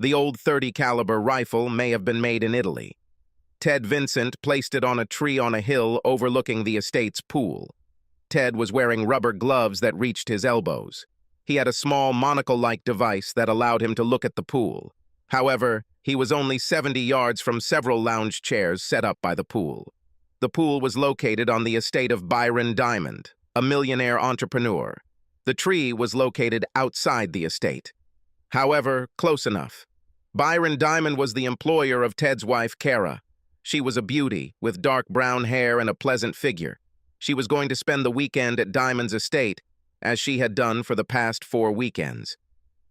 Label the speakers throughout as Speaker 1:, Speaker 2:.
Speaker 1: The old .30 caliber rifle may have been made in Italy. Ted Vincent placed it on a tree on a hill overlooking the estate's pool. Ted was wearing rubber gloves that reached his elbows. He had a small monocle-like device that allowed him to look at the pool. However, he was only 70 yards from several lounge chairs set up by the pool. The pool was located on the estate of Byron Diamond, a millionaire entrepreneur. The tree was located outside the estate. However, close enough. Byron Diamond was the employer of Ted's wife, Kara. She was a beauty, with dark brown hair and a pleasant figure. She was going to spend the weekend at Diamond's estate, as she had done for the past 4 weekends.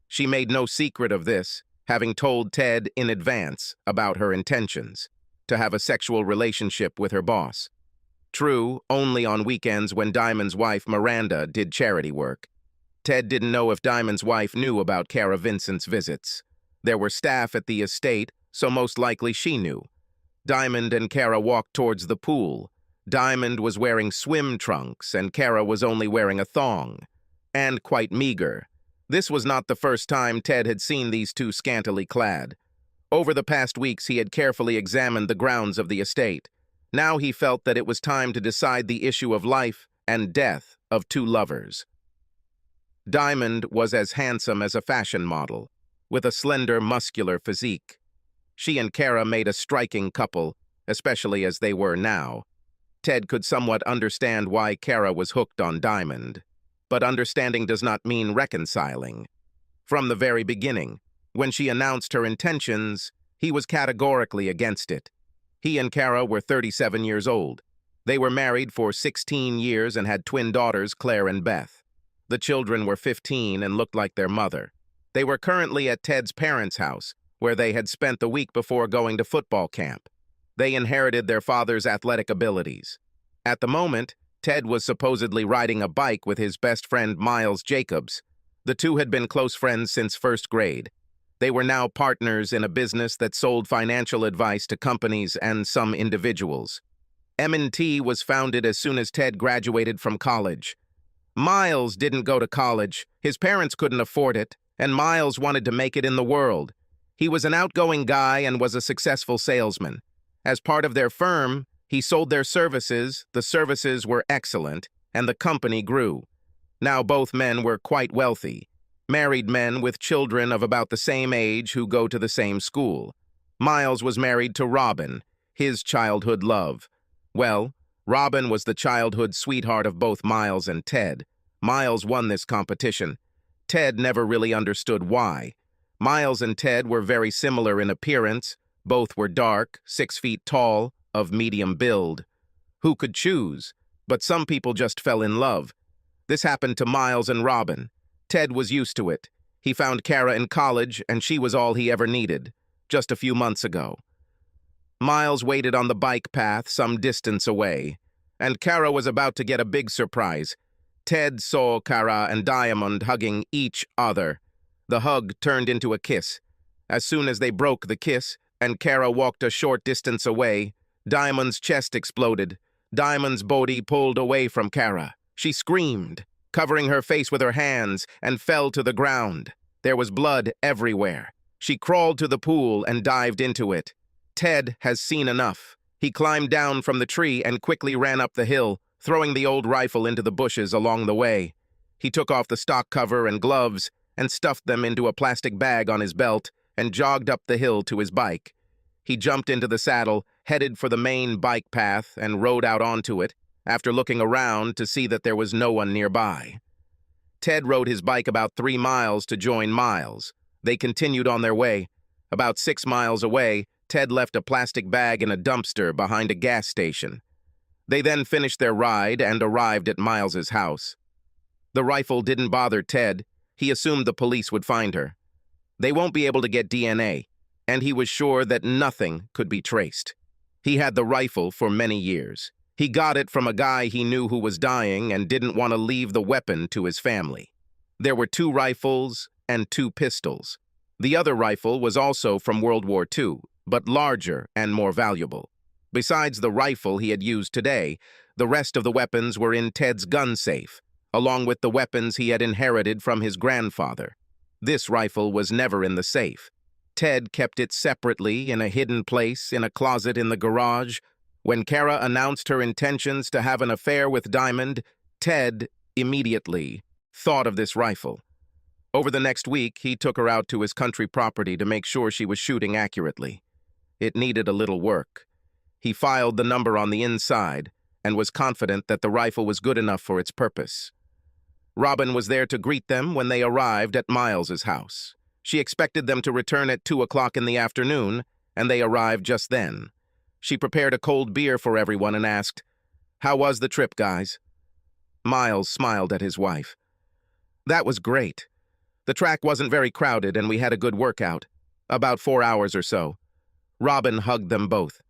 Speaker 1: She made no secret of this, having told Ted in advance about her intentions, to have a sexual relationship with her boss. True, only on weekends when Diamond's wife, Miranda, did charity work. Ted didn't know if Diamond's wife knew about Kara Vincent's visits. There were staff at the estate, so most likely she knew. Diamond and Kara walked towards the pool. Diamond was wearing swim trunks, and Kara was only wearing a thong, and quite meager. This was not the first time Ted had seen these two scantily clad. Over the past weeks, he had carefully examined the grounds of the estate. Now he felt that it was time to decide the issue of life and death of two lovers. Diamond was as handsome as a fashion model, with a slender, muscular physique. She and Kara made a striking couple, especially as they were now. Ted could somewhat understand why Kara was hooked on Diamond, but understanding does not mean reconciling. From the very beginning, when she announced her intentions, he was categorically against it. He and Kara were 37 years old. They were married for 16 years and had twin daughters, Claire and Beth. The children were 15 and looked like their mother. They were currently at Ted's parents' house, where they had spent the week before going to football camp. They inherited their father's athletic abilities. At the moment, Ted was supposedly riding a bike with his best friend Miles Jacobs. The two had been close friends since first grade. They were now partners in a business that sold financial advice to companies and some individuals. M&T was founded as soon as Ted graduated from college. Miles didn't go to college, his parents couldn't afford it, and Miles wanted to make it in the world. He was an outgoing guy and was a successful salesman. As part of their firm, he sold their services, the services were excellent, and the company grew. Now both men were quite wealthy. Married men with children of about the same age who go to the same school. Miles was married to Robin, his childhood love. Well, Robin was the childhood sweetheart of both Miles and Ted. Miles won this competition. Ted never really understood why. Miles and Ted were very similar in appearance. Both were dark, 6 feet tall, of medium build. Who could choose? But some people just fell in love. This happened to Miles and Robin. Ted was used to it. He found Kara in college, and she was all he ever needed, just a few months ago. Miles waited on the bike path some distance away, and Kara was about to get a big surprise. Ted saw Kara and Diamond hugging each other. The hug turned into a kiss. As soon as they broke the kiss, and Kara walked a short distance away, Diamond's chest exploded. Diamond's body pulled away from Kara. She screamed, covering her face with her hands, and fell to the ground. There was blood everywhere. She crawled to the pool and dived into it. Ted has seen enough. He climbed down from the tree and quickly ran up the hill, throwing the old rifle into the bushes along the way. He took off the stock cover and gloves and stuffed them into a plastic bag on his belt and jogged up the hill to his bike. He jumped into the saddle, headed for the main bike path, and rode out onto it, after looking around to see that there was no one nearby. Ted rode his bike about 3 miles to join Miles. They continued on their way. About 6 miles away, Ted left a plastic bag in a dumpster behind a gas station. They then finished their ride and arrived at Miles's house. The rifle didn't bother Ted. He assumed the police would find her. They won't be able to get DNA, and he was sure that nothing could be traced. He had the rifle for many years. He got it from a guy he knew who was dying and didn't want to leave the weapon to his family. There were 2 rifles and 2 pistols. The other rifle was also from World War II, but larger and more valuable. Besides the rifle he had used today, the rest of the weapons were in Ted's gun safe, along with the weapons he had inherited from his grandfather. This rifle was never in the safe. Ted kept it separately in a hidden place in a closet in the garage. When Kara announced her intentions to have an affair with Diamond, Ted immediately thought of this rifle. Over the next week, he took her out to his country property to make sure she was shooting accurately. It needed a little work. He filed the number on the inside and was confident that the rifle was good enough for its purpose. Robin was there to greet them when they arrived at Miles's house. She expected them to return at 2 o'clock in the afternoon, and they arrived just then. She prepared a cold beer for everyone and asked, "How was the trip, guys?" Miles smiled at his wife. "That was great. The track wasn't very crowded and we had a good workout. About 4 hours or so." Robin hugged them both.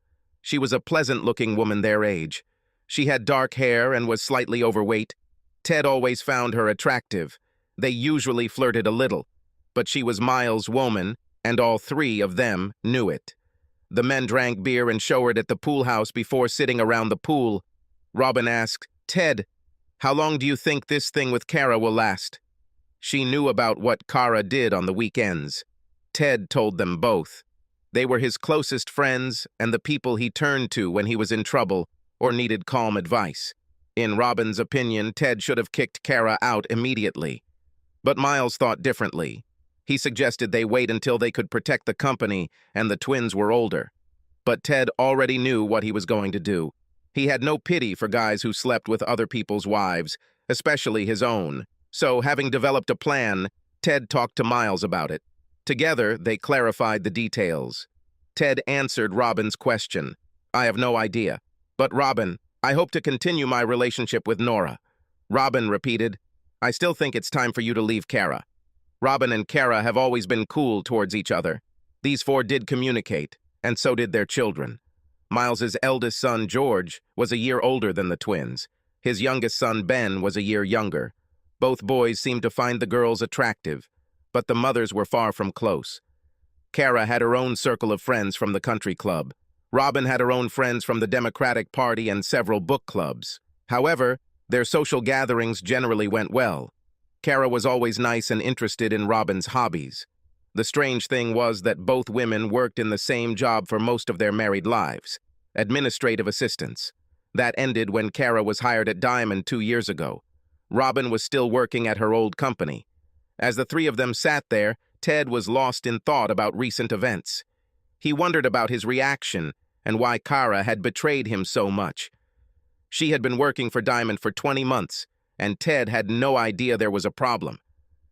Speaker 1: She was a pleasant-looking woman their age. She had dark hair and was slightly overweight. Ted always found her attractive. They usually flirted a little, but she was Miles' woman, and all three of them knew it. The men drank beer and showered at the pool house before sitting around the pool. Robin asked, "Ted, how long do you think this thing with Kara will last?" She knew about what Kara did on the weekends. Ted told them both. They were his closest friends and the people he turned to when he was in trouble or needed calm advice. In Robin's opinion, Ted should have kicked Kara out immediately. But Miles thought differently. He suggested they wait until they could protect the company and the twins were older. But Ted already knew what he was going to do. He had no pity for guys who slept with other people's wives, especially his own. So, having developed a plan, Ted talked to Miles about it. Together, they clarified the details. Ted answered Robin's question. "I have no idea. But Robin, I hope to continue my relationship with Nora." Robin repeated, "I still think it's time for you to leave Kara." Robin and Kara have always been cool towards each other. These four did communicate, and so did their children. Miles's eldest son, George, was a year older than the twins. His youngest son, Ben, was a year younger. Both boys seemed to find the girls attractive, but the mothers were far from close. Kara had her own circle of friends from the country club. Robin had her own friends from the Democratic Party and several book clubs. However, their social gatherings generally went well. Kara was always nice and interested in Robin's hobbies. The strange thing was that both women worked in the same job for most of their married lives, administrative assistants. That ended when Kara was hired at Diamond 2 years ago. Robin was still working at her old company. As the three of them sat there, Ted was lost in thought about recent events. He wondered about his reaction and why Kara had betrayed him so much. She had been working for Diamond for 20 months, and Ted had no idea there was a problem.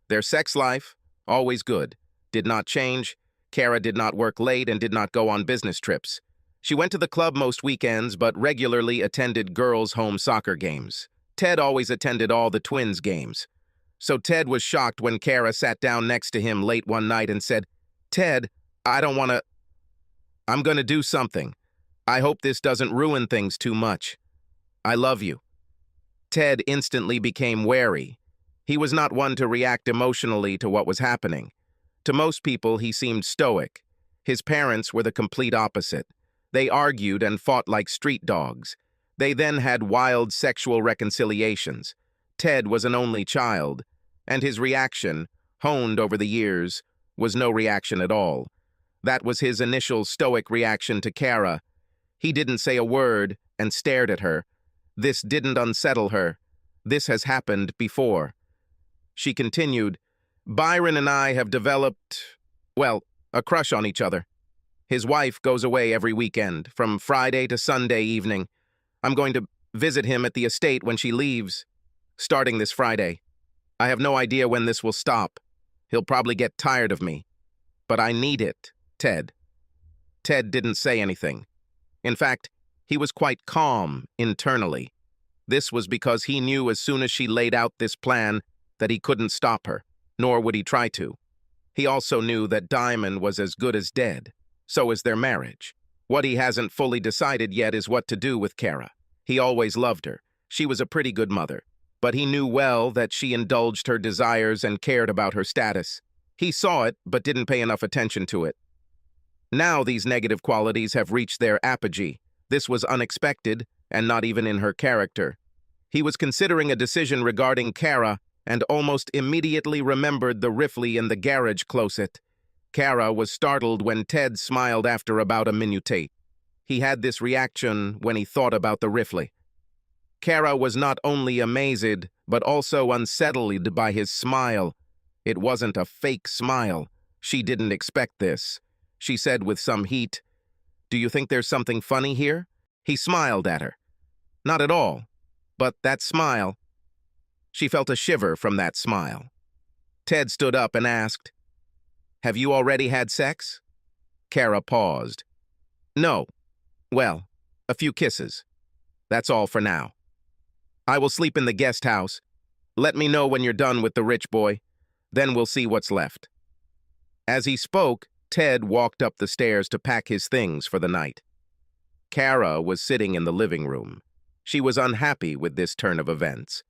Speaker 1: Their sex life, always good, did not change. Kara did not work late and did not go on business trips. She went to the club most weekends but regularly attended girls' home soccer games. Ted always attended all the twins' games. So Ted was shocked when Kara sat down next to him late one night and said, "Ted, I'm gonna do something. I hope this doesn't ruin things too much. I love you." Ted instantly became wary. He was not one to react emotionally to what was happening. To most people, he seemed stoic. His parents were the complete opposite. They argued and fought like street dogs. They then had wild sexual reconciliations. Ted was an only child, and his reaction, honed over the years, was no reaction at all. That was his initial stoic reaction to Kara. He didn't say a word and stared at her. This didn't unsettle her. This has happened before. She continued, "Byron and I have developed, well, a crush on each other. His wife goes away every weekend, from Friday to Sunday evening. I'm going to visit him at the estate when she leaves, starting this Friday. I have no idea when this will stop. He'll probably get tired of me. But I need it, Ted." Ted didn't say anything. In fact, he was quite calm internally. This was because he knew as soon as she laid out this plan that he couldn't stop her, nor would he try to. He also knew that Diamond was as good as dead. So is their marriage. What he hasn't fully decided yet is what to do with Kara. He always loved her. She was a pretty good mother. But he knew well that she indulged her desires and cared about her status. He saw it, but didn't pay enough attention to it. Now these negative qualities have reached their apogee. This was unexpected, and not even in her character. He was considering a decision regarding Kara, and almost immediately remembered the riffle in the garage closet. Kara was startled when Ted smiled after about a minute. He had this reaction when he thought about the riffle. Kara was not only amazed, but also unsettled by his smile. It wasn't a fake smile. She didn't expect this. She said with some heat, "Do you think there's something funny here?" He smiled at her. Not at all. But that smile. She felt a shiver from that smile. Ted stood up and asked, "Have you already had sex?" Kara paused. "No. Well, a few kisses. That's all for now. I will sleep in the guest house. Let me know when you're done with the rich boy. Then we'll see what's left." As he spoke, Ted walked up the stairs to pack his things for the night. Kara was sitting in the living room. She was unhappy with this turn of events.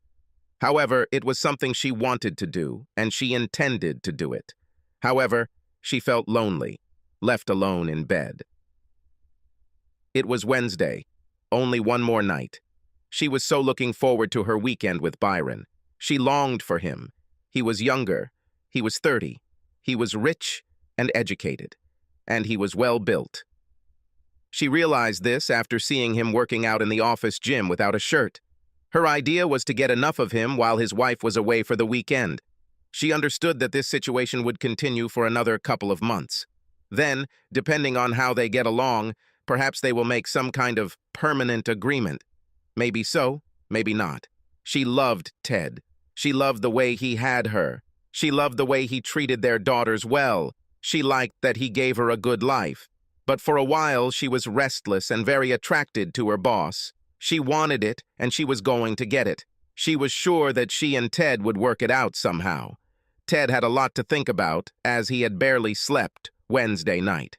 Speaker 1: However, it was something she wanted to do, and she intended to do it. However, she felt lonely, left alone in bed. It was Wednesday, only one more night. She was so looking forward to her weekend with Byron. She longed for him. He was younger. He was 30. He was rich and educated. And he was well built. She realized this after seeing him working out in the office gym without a shirt. Her idea was to get enough of him while his wife was away for the weekend. She understood that this situation would continue for another couple of months. Then, depending on how they get along, perhaps they will make some kind of permanent agreement. Maybe so, maybe not. She loved Ted. She loved the way he had her. She loved the way he treated their daughters well. She liked that he gave her a good life. But for a while, she was restless and very attracted to her boss. She wanted it, and she was going to get it. She was sure that she and Ted would work it out somehow. Ted had a lot to think about, as he had barely slept Wednesday night.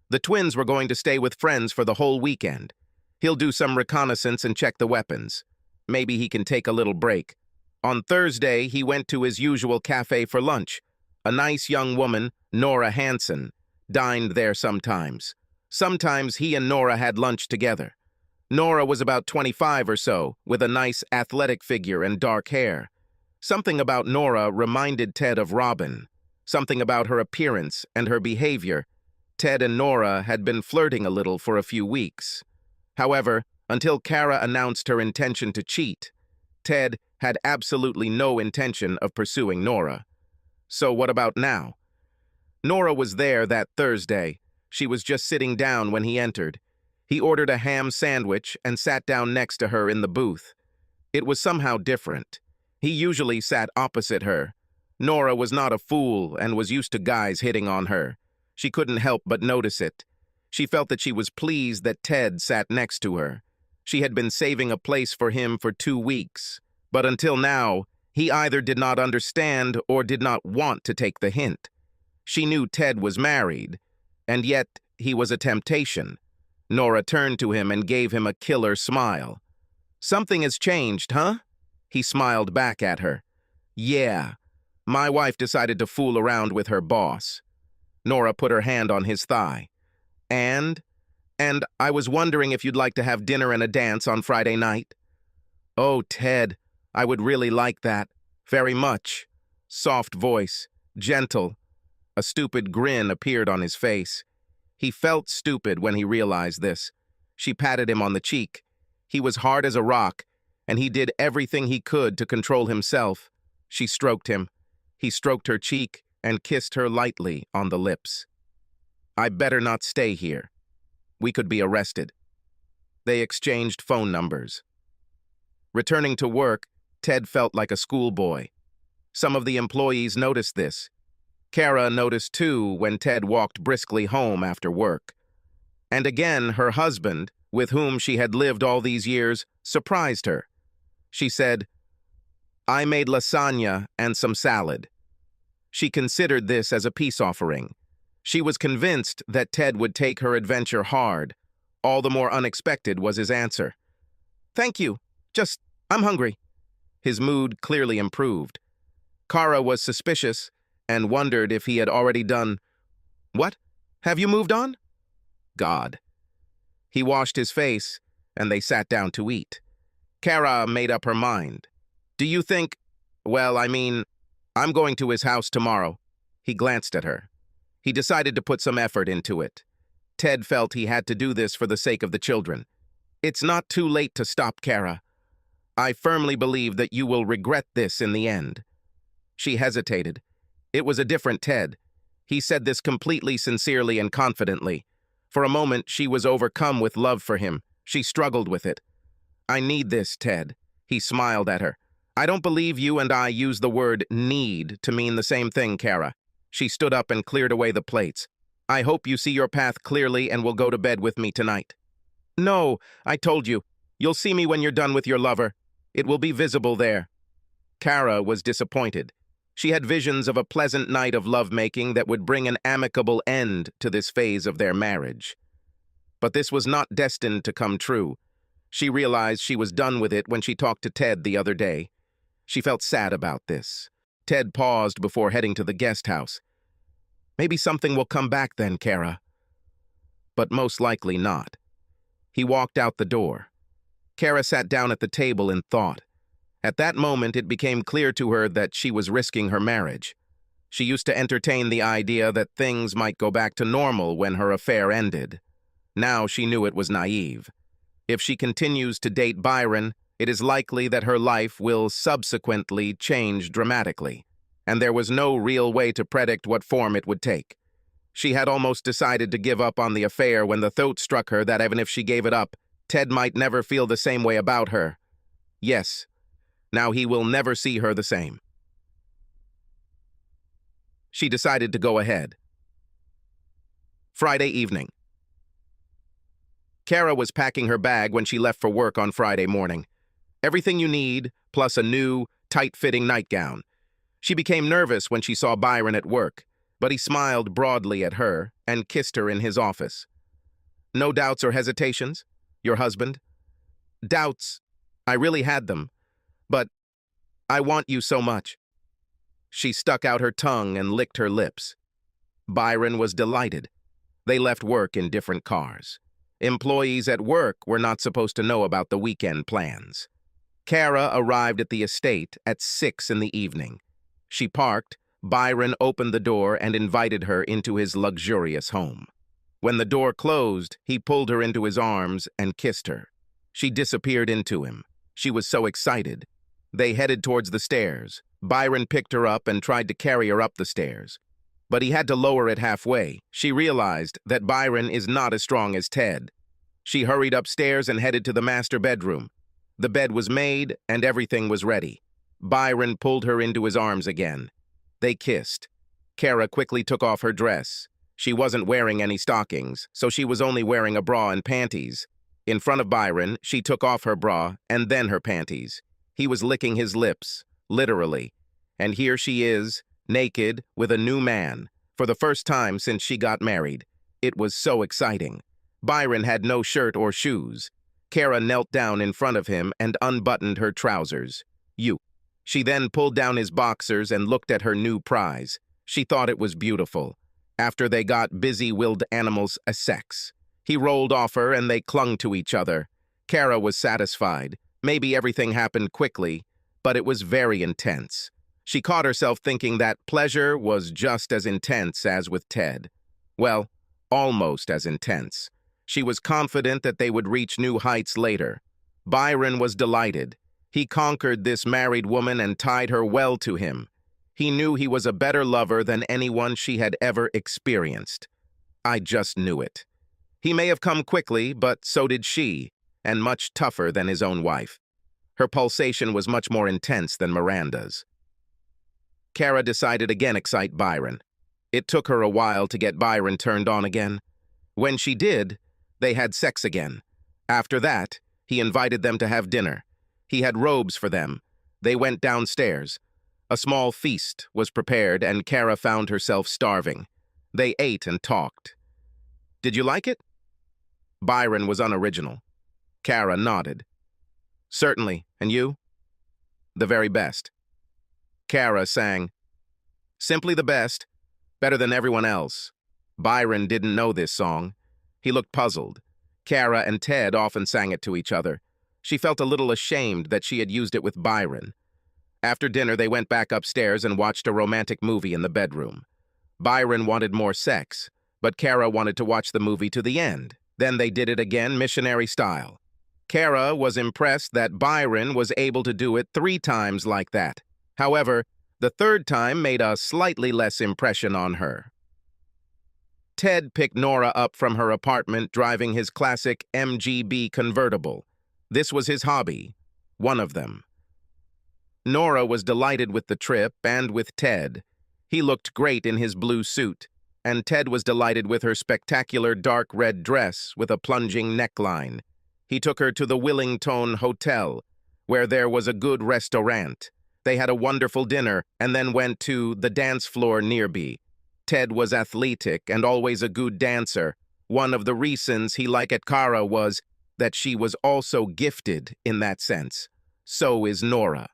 Speaker 1: The twins were going to stay with friends for the whole weekend. He'll do some reconnaissance and check the weapons. Maybe he can take a little break. On Thursday, he went to his usual cafe for lunch. A nice young woman, Nora Hansen, dined there sometimes. Sometimes he and Nora had lunch together. Nora was about 25 or so, with a nice athletic figure and dark hair. Something about Nora reminded Ted of Robin. Something about her appearance and her behavior. Ted and Nora had been flirting a little for a few weeks. However, until Kara announced her intention to cheat, Ted had absolutely no intention of pursuing Nora. So what about now? Nora was there that Thursday. She was just sitting down when he entered. He ordered a ham sandwich and sat down next to her in the booth. It was somehow different. He usually sat opposite her. Nora was not a fool and was used to guys hitting on her. She couldn't help but notice it. She felt that she was pleased that Ted sat next to her. She had been saving a place for him for 2 weeks. But until now, he either did not understand or did not want to take the hint. She knew Ted was married, and yet he was a temptation. Nora turned to him and gave him a killer smile. "Something has changed, huh?" He smiled back at her. "Yeah, my wife decided to fool around with her boss." Nora put her hand on his thigh. And I was wondering if you'd like to have dinner and a dance on Friday night." "Oh, Ted, I would really like that. Very much." Soft voice, gentle. A stupid grin appeared on his face. He felt stupid when he realized this. She patted him on the cheek. He was hard as a rock, and he did everything he could to control himself. She stroked him. He stroked her cheek and kissed her lightly on the lips. "I better not stay here. We could be arrested." They exchanged phone numbers. Returning to work, Ted felt like a schoolboy. Some of the employees noticed this. Kara noticed too when Ted walked briskly home after work. And again, her husband, with whom she had lived all these years, surprised her. She said, "I made lasagna and some salad." She considered this as a peace offering. She was convinced that Ted would take her adventure hard. All the more unexpected was his answer. "Thank you. I'm hungry." His mood clearly improved. Kara was suspicious and wondered if he had already done. "What? Have you moved on?" God. He washed his face, and they sat down to eat. Kara made up her mind. "Do you think, I'm going to his house tomorrow." He glanced at her. He decided to put some effort into it. Ted felt he had to do this for the sake of the children. It's not too late to stop, Kara. I firmly believe that you will regret this in the end. She hesitated. It was a different Ted. He said this completely sincerely and confidently. For a moment, she was overcome with love for him. She struggled with it. I need this, Ted. He smiled at her. I don't believe you and I use the word need to mean the same thing, Kara. She stood up and cleared away the plates. I hope you see your path clearly and will go to bed with me tonight. No, I told you. You'll see me when you're done with your lover. It will be visible there. Kara was disappointed. She had visions of a pleasant night of lovemaking that would bring an amicable end to this phase of their marriage. But this was not destined to come true. She realized she was done with it when she talked to Ted the other day. She felt sad about this. Ted paused before heading to the guest house. Maybe something will come back then, Kara. But most likely not. He walked out the door. Kara sat down at the table in thought. At that moment, it became clear to her that she was risking her marriage. She used to entertain the idea that things might go back to normal when her affair ended. Now she knew it was naive. If she continues to date Byron, it is likely that her life will subsequently change dramatically, and there was no real way to predict what form it would take. She had almost decided to give up on the affair when the thought struck her that even if she gave it up, Ted might never feel the same way about her. Yes, now he will never see her the same. She decided to go ahead. Friday evening. Kara was packing her bag when she left for work on Friday morning. Everything you need, plus a new, tight-fitting nightgown. She became nervous when she saw Byron at work, but he smiled broadly at her and kissed her in his office. No doubts or hesitations? Your husband? Doubts. I really had them. But I want you so much. She stuck out her tongue and licked her lips. Byron was delighted. They left work in different cars. Employees at work were not supposed to know about the weekend plans. Kara arrived at the estate at 6 in the evening. She parked, Byron opened the door and invited her into his luxurious home. When the door closed, he pulled her into his arms and kissed her. She disappeared into him. She was so excited. They headed towards the stairs. Byron picked her up and tried to carry her up the stairs. But he had to lower it halfway. She realized that Byron is not as strong as Ted. She hurried upstairs and headed to the master bedroom. The bed was made and everything was ready. Byron pulled her into his arms again. They kissed. Kara quickly took off her dress. She wasn't wearing any stockings, so she was only wearing a bra and panties. In front of Byron, she took off her bra and then her panties. He was licking his lips, literally. And here she is, naked, with a new man, for the first time since she got married. It was so exciting. Byron had no shirt or shoes. Kara knelt down in front of him and unbuttoned her trousers. She then pulled down his boxers and looked at her new prize. She thought it was beautiful. After they got busy-willed animals a sex. He rolled off her and they clung to each other. Kara was satisfied. Maybe everything happened quickly, but it was very intense. She caught herself thinking that pleasure was just as intense as with Ted. Well, almost as intense. She was confident that they would reach new heights later. Byron was delighted. He conquered this married woman and tied her well to him. He knew he was a better lover than anyone she had ever experienced. I just knew it. He may have come quickly, but so did she, and much tougher than his own wife. Her pulsation was much more intense than Miranda's. Kara decided again excite Byron. It took her a while to get Byron turned on again. When she did, they had sex again. After that, he invited them to have dinner. He had robes for them. They went downstairs. A small feast was prepared and Kara found herself starving. They ate and talked. Did you like it? Byron was unoriginal. Kara nodded. Certainly, and you? The very best. Kara sang, simply the best, better than everyone else. Byron didn't know this song. He looked puzzled. Kara and Ted often sang it to each other. She felt a little ashamed that she had used it with Byron. After dinner, they went back upstairs and watched a romantic movie in the bedroom. Byron wanted more sex, but Kara wanted to watch the movie to the end. Then they did it again, missionary style. Kara was impressed that Byron was able to do it 3 times like that. However, the 3rd time made a slightly less impression on her. Ted picked Nora up from her apartment driving his classic MGB convertible. This was his hobby, one of them. Nora was delighted with the trip and with Ted. He looked great in his blue suit, and Ted was delighted with her spectacular dark red dress with a plunging neckline. He took her to the Willington Hotel, where there was a good restaurant. They had a wonderful dinner and then went to the dance floor nearby. Ted was athletic and always a good dancer. One of the reasons he liked Kara was that she was also gifted in that sense. So is Nora.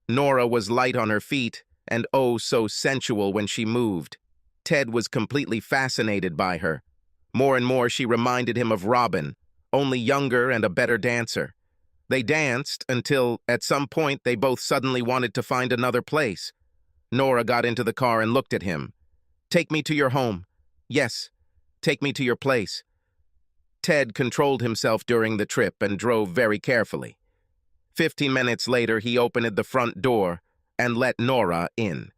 Speaker 1: Nora was light on her feet and oh so sensual when she moved. Ted was completely fascinated by her. More and more she reminded him of Robin, only younger and a better dancer. They danced until, at some point, they both suddenly wanted to find another place. Nora got into the car and looked at him. "Take me to your home." "Yes, take me to your place." Ted controlled himself during the trip and drove very carefully. 15 minutes later, he opened the front door and let Nora in.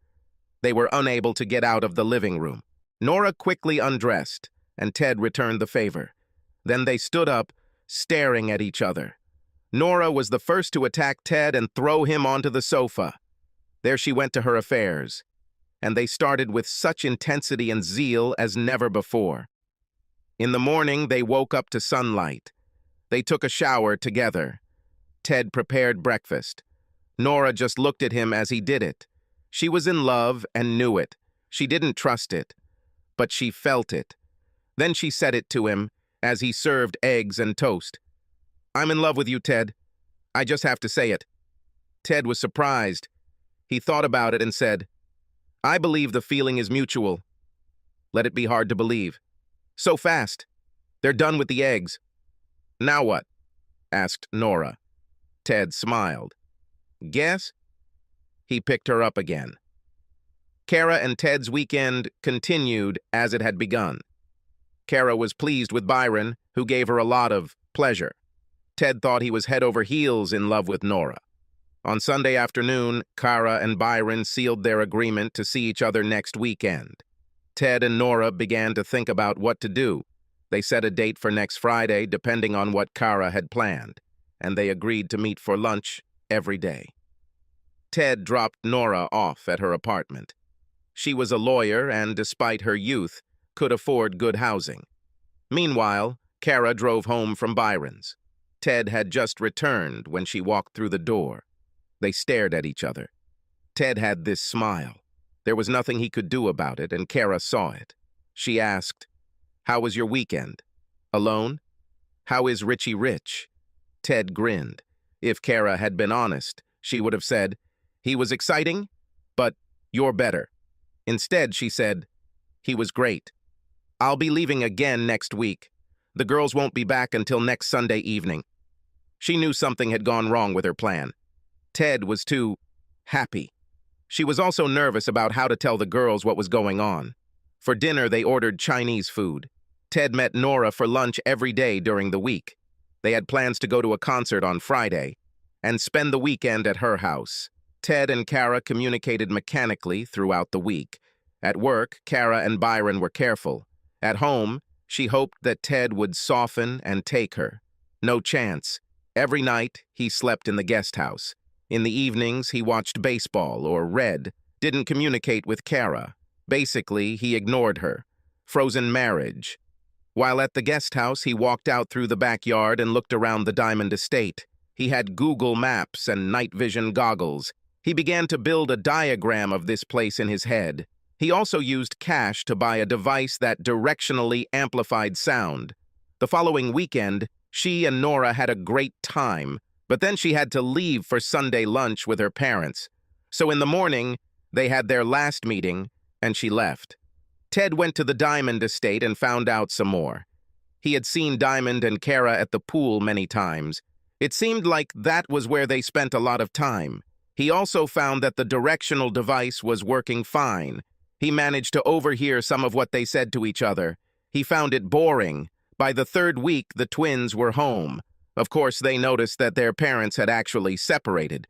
Speaker 1: They were unable to get out of the living room. Nora quickly undressed, and Ted returned the favor. Then they stood up, staring at each other. Nora was the first to attack Ted and throw him onto the sofa. There she went to her affairs, and they started with such intensity and zeal as never before. In the morning, they woke up to sunlight. They took a shower together. Ted prepared breakfast. Nora just looked at him as he did it. She was in love and knew it. She didn't trust it, but she felt it. Then she said it to him as he served eggs and toast. "I'm in love with you, Ted. I just have to say it." Ted was surprised. He thought about it and said, "I believe the feeling is mutual." Let it be hard to believe. So fast. They're done with the eggs. "Now what?" asked Nora. Ted smiled. "Guess?" He picked her up again. Kara and Ted's weekend continued as it had begun. Kara was pleased with Byron, who gave her a lot of pleasure. Ted thought he was head over heels in love with Nora. On Sunday afternoon, Kara and Byron sealed their agreement to see each other next weekend. Ted and Nora began to think about what to do. They set a date for next Friday, depending on what Kara had planned, and they agreed to meet for lunch every day. Ted dropped Nora off at her apartment. She was a lawyer and, despite her youth, could afford good housing. Meanwhile, Kara drove home from Byron's. Ted had just returned when she walked through the door. They stared at each other. Ted had this smile. There was nothing he could do about it, and Kara saw it. She asked, "How was your weekend? Alone? How is Richie Rich?" Ted grinned. If Kara had been honest, she would have said, "He was exciting, but you're better." Instead, she said, "He was great. I'll be leaving again next week. The girls won't be back until next Sunday evening." She knew something had gone wrong with her plan. Ted was too happy. She was also nervous about how to tell the girls what was going on. For dinner, they ordered Chinese food. Ted met Nora for lunch every day during the week. They had plans to go to a concert on Friday and spend the weekend at her house. Ted and Kara communicated mechanically throughout the week. At work, Kara and Byron were careful. At home, she hoped that Ted would soften and take her. No chance. Every night, he slept in the guest house. In the evenings, he watched baseball or read, didn't communicate with Kara. Basically, he ignored her. Frozen marriage. While at the guest house, he walked out through the backyard and looked around the Diamond Estate. He had Google Maps and night vision goggles. He began to build a diagram of this place in his head. He also used cash to buy a device that directionally amplified sound. The following weekend, she and Nora had a great time, but then she had to leave for Sunday lunch with her parents. So in the morning, they had their last meeting, and she left. Ted went to the Diamond Estate and found out some more. He had seen Diamond and Kara at the pool many times. It seemed like that was where they spent a lot of time. He also found that the directional device was working fine. He managed to overhear some of what they said to each other. He found it boring. By the third week, the twins were home. Of course, they noticed that their parents had actually separated.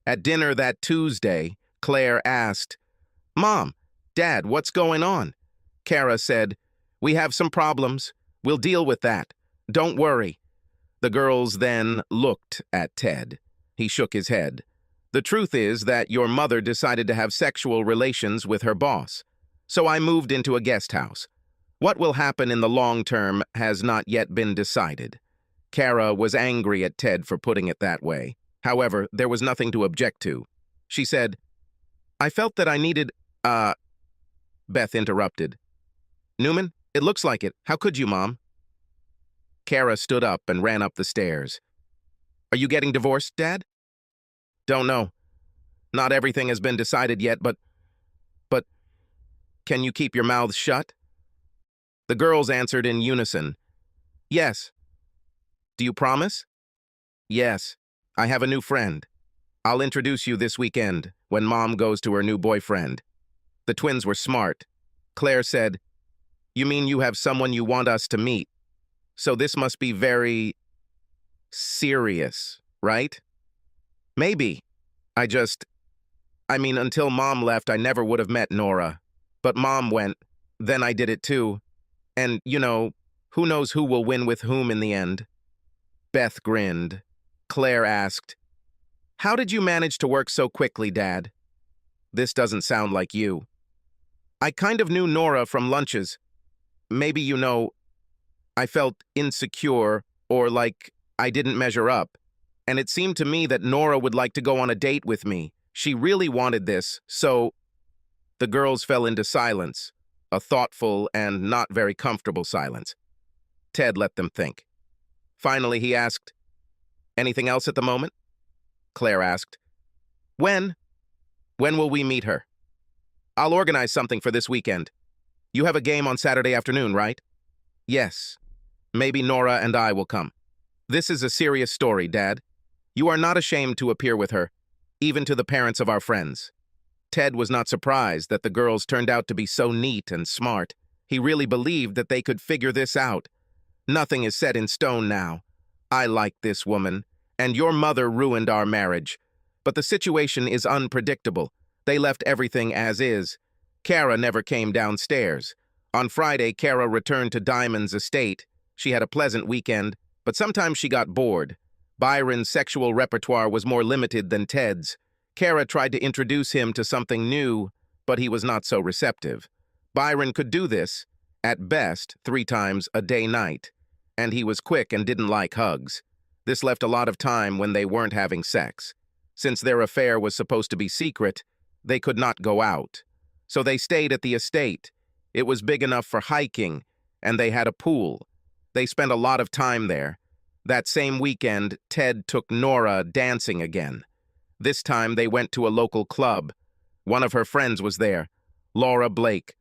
Speaker 1: At dinner that Tuesday, Claire asked, "Mom, Dad, what's going on?" Kara said, "We have some problems. We'll deal with that. Don't worry." The girls then looked at Ted. He shook his head. "The truth is that your mother decided to have sexual relations with her boss. So I moved into a guest house. What will happen in the long term has not yet been decided." Kara was angry at Ted for putting it that way. However, there was nothing to object to. She said, "I felt that I needed, Beth interrupted. "Newman, it looks like it. How could you, Mom?" Kara stood up and ran up the stairs. "Are you getting divorced, Dad?" "Don't know. Not everything has been decided yet, but can you keep your mouths shut?" The girls answered in unison, "Yes." "Do you promise?" "Yes. I have a new friend. I'll introduce you this weekend when Mom goes to her new boyfriend." The twins were smart. Claire said, "You mean you have someone you want us to meet? So this must be very serious, right?" "Maybe. Until Mom left, I never would have met Nora. But Mom went, then I did it too. And, who knows who will win with whom in the end?" Beth grinned. Claire asked, "How did you manage to work so quickly, Dad?" "This doesn't sound like you." "I kind of knew Nora from lunches. Maybe I felt insecure or like I didn't measure up. And it seemed to me that Nora would like to go on a date with me. She really wanted this, so..." The girls fell into silence, a thoughtful and not very comfortable silence. Ted let them think. Finally, he asked, "Anything else at the moment?" Claire asked, When will we meet her?" "I'll organize something for this weekend. You have a game on Saturday afternoon, right?" "Yes. Maybe Nora and I will come." "This is a serious story, Dad. You are not ashamed to appear with her, even to the parents of our friends." Ted was not surprised that the girls turned out to be so neat and smart. He really believed that they could figure this out. "Nothing is set in stone now. I like this woman, and your mother ruined our marriage. But the situation is unpredictable. They left everything as is. Kara never came downstairs. On Friday, Kara returned to Diamond's estate. She had a pleasant weekend, but sometimes she got bored. Byron's sexual repertoire was more limited than Ted's. Kara tried to introduce him to something new, but he was not so receptive. Byron could do this, at best, 3 times a day-night, and he was quick and didn't like hugs. This left a lot of time when they weren't having sex. Since their affair was supposed to be secret, they could not go out. So they stayed at the estate. It was big enough for hiking, and they had a pool. They spent a lot of time there. That same weekend, Ted took Nora dancing again. This time they went to a local club. One of her friends was there, Laura Blake.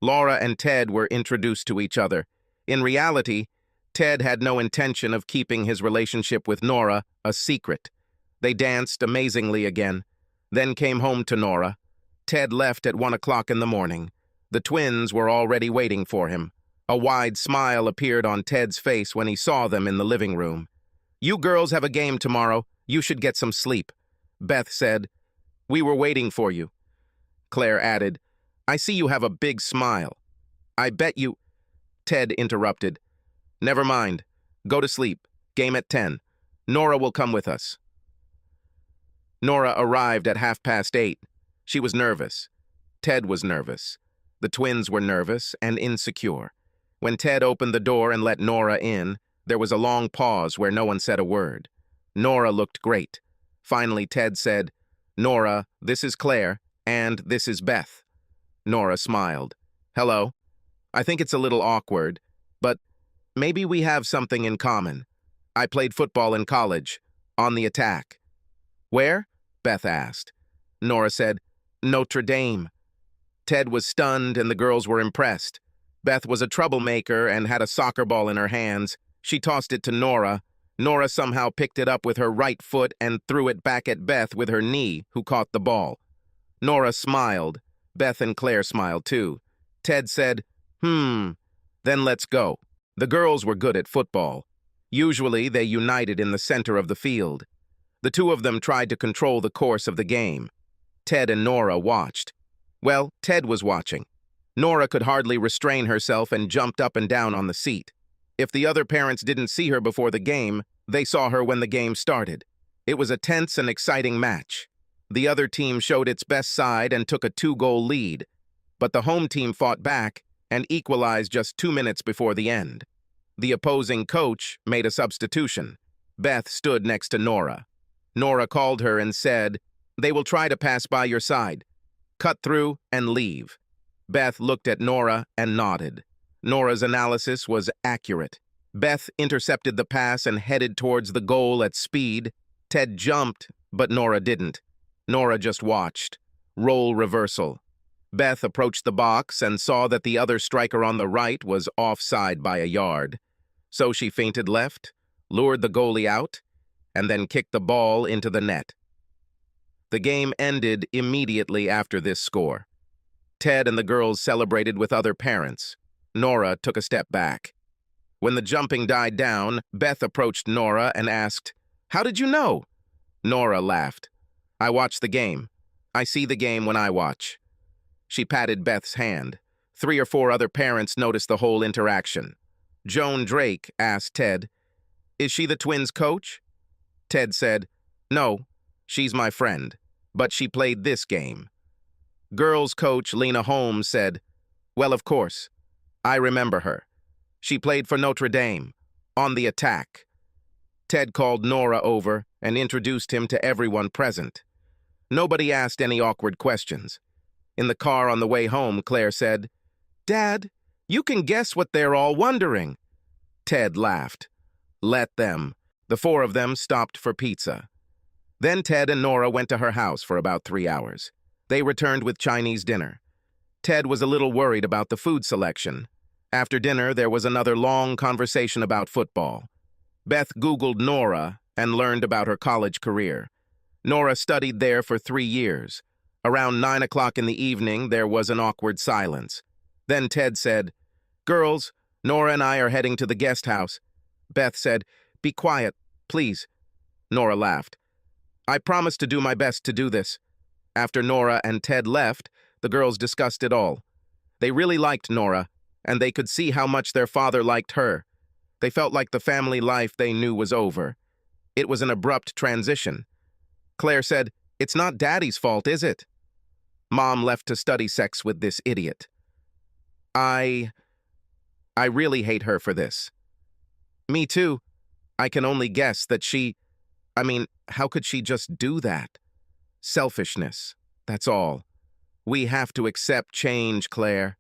Speaker 1: Laura and Ted were introduced to each other. In reality, Ted had no intention of keeping his relationship with Nora a secret. They danced amazingly again, then came home to Nora. Ted left at 1 o'clock in the morning. The twins were already waiting for him. A wide smile appeared on Ted's face when he saw them in the living room. "You girls have a game tomorrow. You should get some sleep." Beth said, "We were waiting for you." Claire added, "I see you have a big smile. I bet you..." Ted interrupted, "Never mind. Go to sleep. Game at 10. Nora will come with us." Nora arrived at 8:30. She was nervous. Ted was nervous. The twins were nervous and insecure. When Ted opened the door and let Nora in, there was a long pause where no one said a word. Nora looked great. Finally, Ted said, "Nora, this is Claire, and this is Beth." Nora smiled. "Hello. I think it's a little awkward, but maybe we have something in common. I played football in college, on the attack." "Where?" Beth asked. Nora said, "Notre Dame." Ted was stunned and the girls were impressed. Beth was a troublemaker and had a soccer ball in her hands. She tossed it to Nora. Nora somehow picked it up with her right foot and threw it back at Beth with her knee, who caught the ball. Nora smiled. Beth and Claire smiled too. Ted said, then let's go. The girls were good at football. Usually they united in the center of the field. The two of them tried to control the course of the game. Ted and Nora watched. Well, Ted was watching. Nora could hardly restrain herself and jumped up and down on the seat. If the other parents didn't see her before the game, they saw her when the game started. It was a tense and exciting match. The other team showed its best side and took a 2-goal lead, but the home team fought back and equalized just 2 minutes before the end. The opposing coach made a substitution. Beth stood next to Nora. Nora called her and said, "They will try to pass by your side. Cut through and leave." Beth looked at Nora and nodded. Nora's analysis was accurate. Beth intercepted the pass and headed towards the goal at speed. Ted jumped, but Nora didn't. Nora just watched. Role reversal. Beth approached the box and saw that the other striker on the right was offside by a yard. So she feinted left, lured the goalie out, and then kicked the ball into the net. The game ended immediately after this score. Ted and the girls celebrated with other parents. Nora took a step back. When the jumping died down, Beth approached Nora and asked, "How did you know?" Nora laughed. "I watched the game. I see the game when I watch." She patted Beth's hand. 3 or 4 other parents noticed the whole interaction. Joan Drake asked Ted, "Is she the twins' coach?" Ted said, "No, she's my friend, but she played this game." Girls' coach Lena Holmes said, "Well, of course. I remember her. She played for Notre Dame, on the attack." Ted called Nora over and introduced him to everyone present. Nobody asked any awkward questions. In the car on the way home, Claire said, "Dad, you can guess what they're all wondering." Ted laughed. Let them. The 4 of them stopped for pizza. Then Ted and Nora went to her house for about 3 hours. They returned with Chinese dinner. Ted was a little worried about the food selection. After dinner, there was another long conversation about football. Beth Googled Nora and learned about her college career. Nora studied there for 3 years. Around 9 o'clock in the evening, there was an awkward silence. Then Ted said, "Girls, Nora and I are heading to the guest house." Beth said, "Be quiet, please." Nora laughed. "I promise to do my best to do this." After Nora and Ted left, the girls discussed it all. They really liked Nora, and they could see how much their father liked her. They felt like the family life they knew was over. It was an abrupt transition. Claire said, "It's not Daddy's fault, is it?" Mom left to study sex with this idiot. I really hate her for this." "Me too. I can only guess that how could she just do that? Selfishness, that's all. We have to accept change, Claire.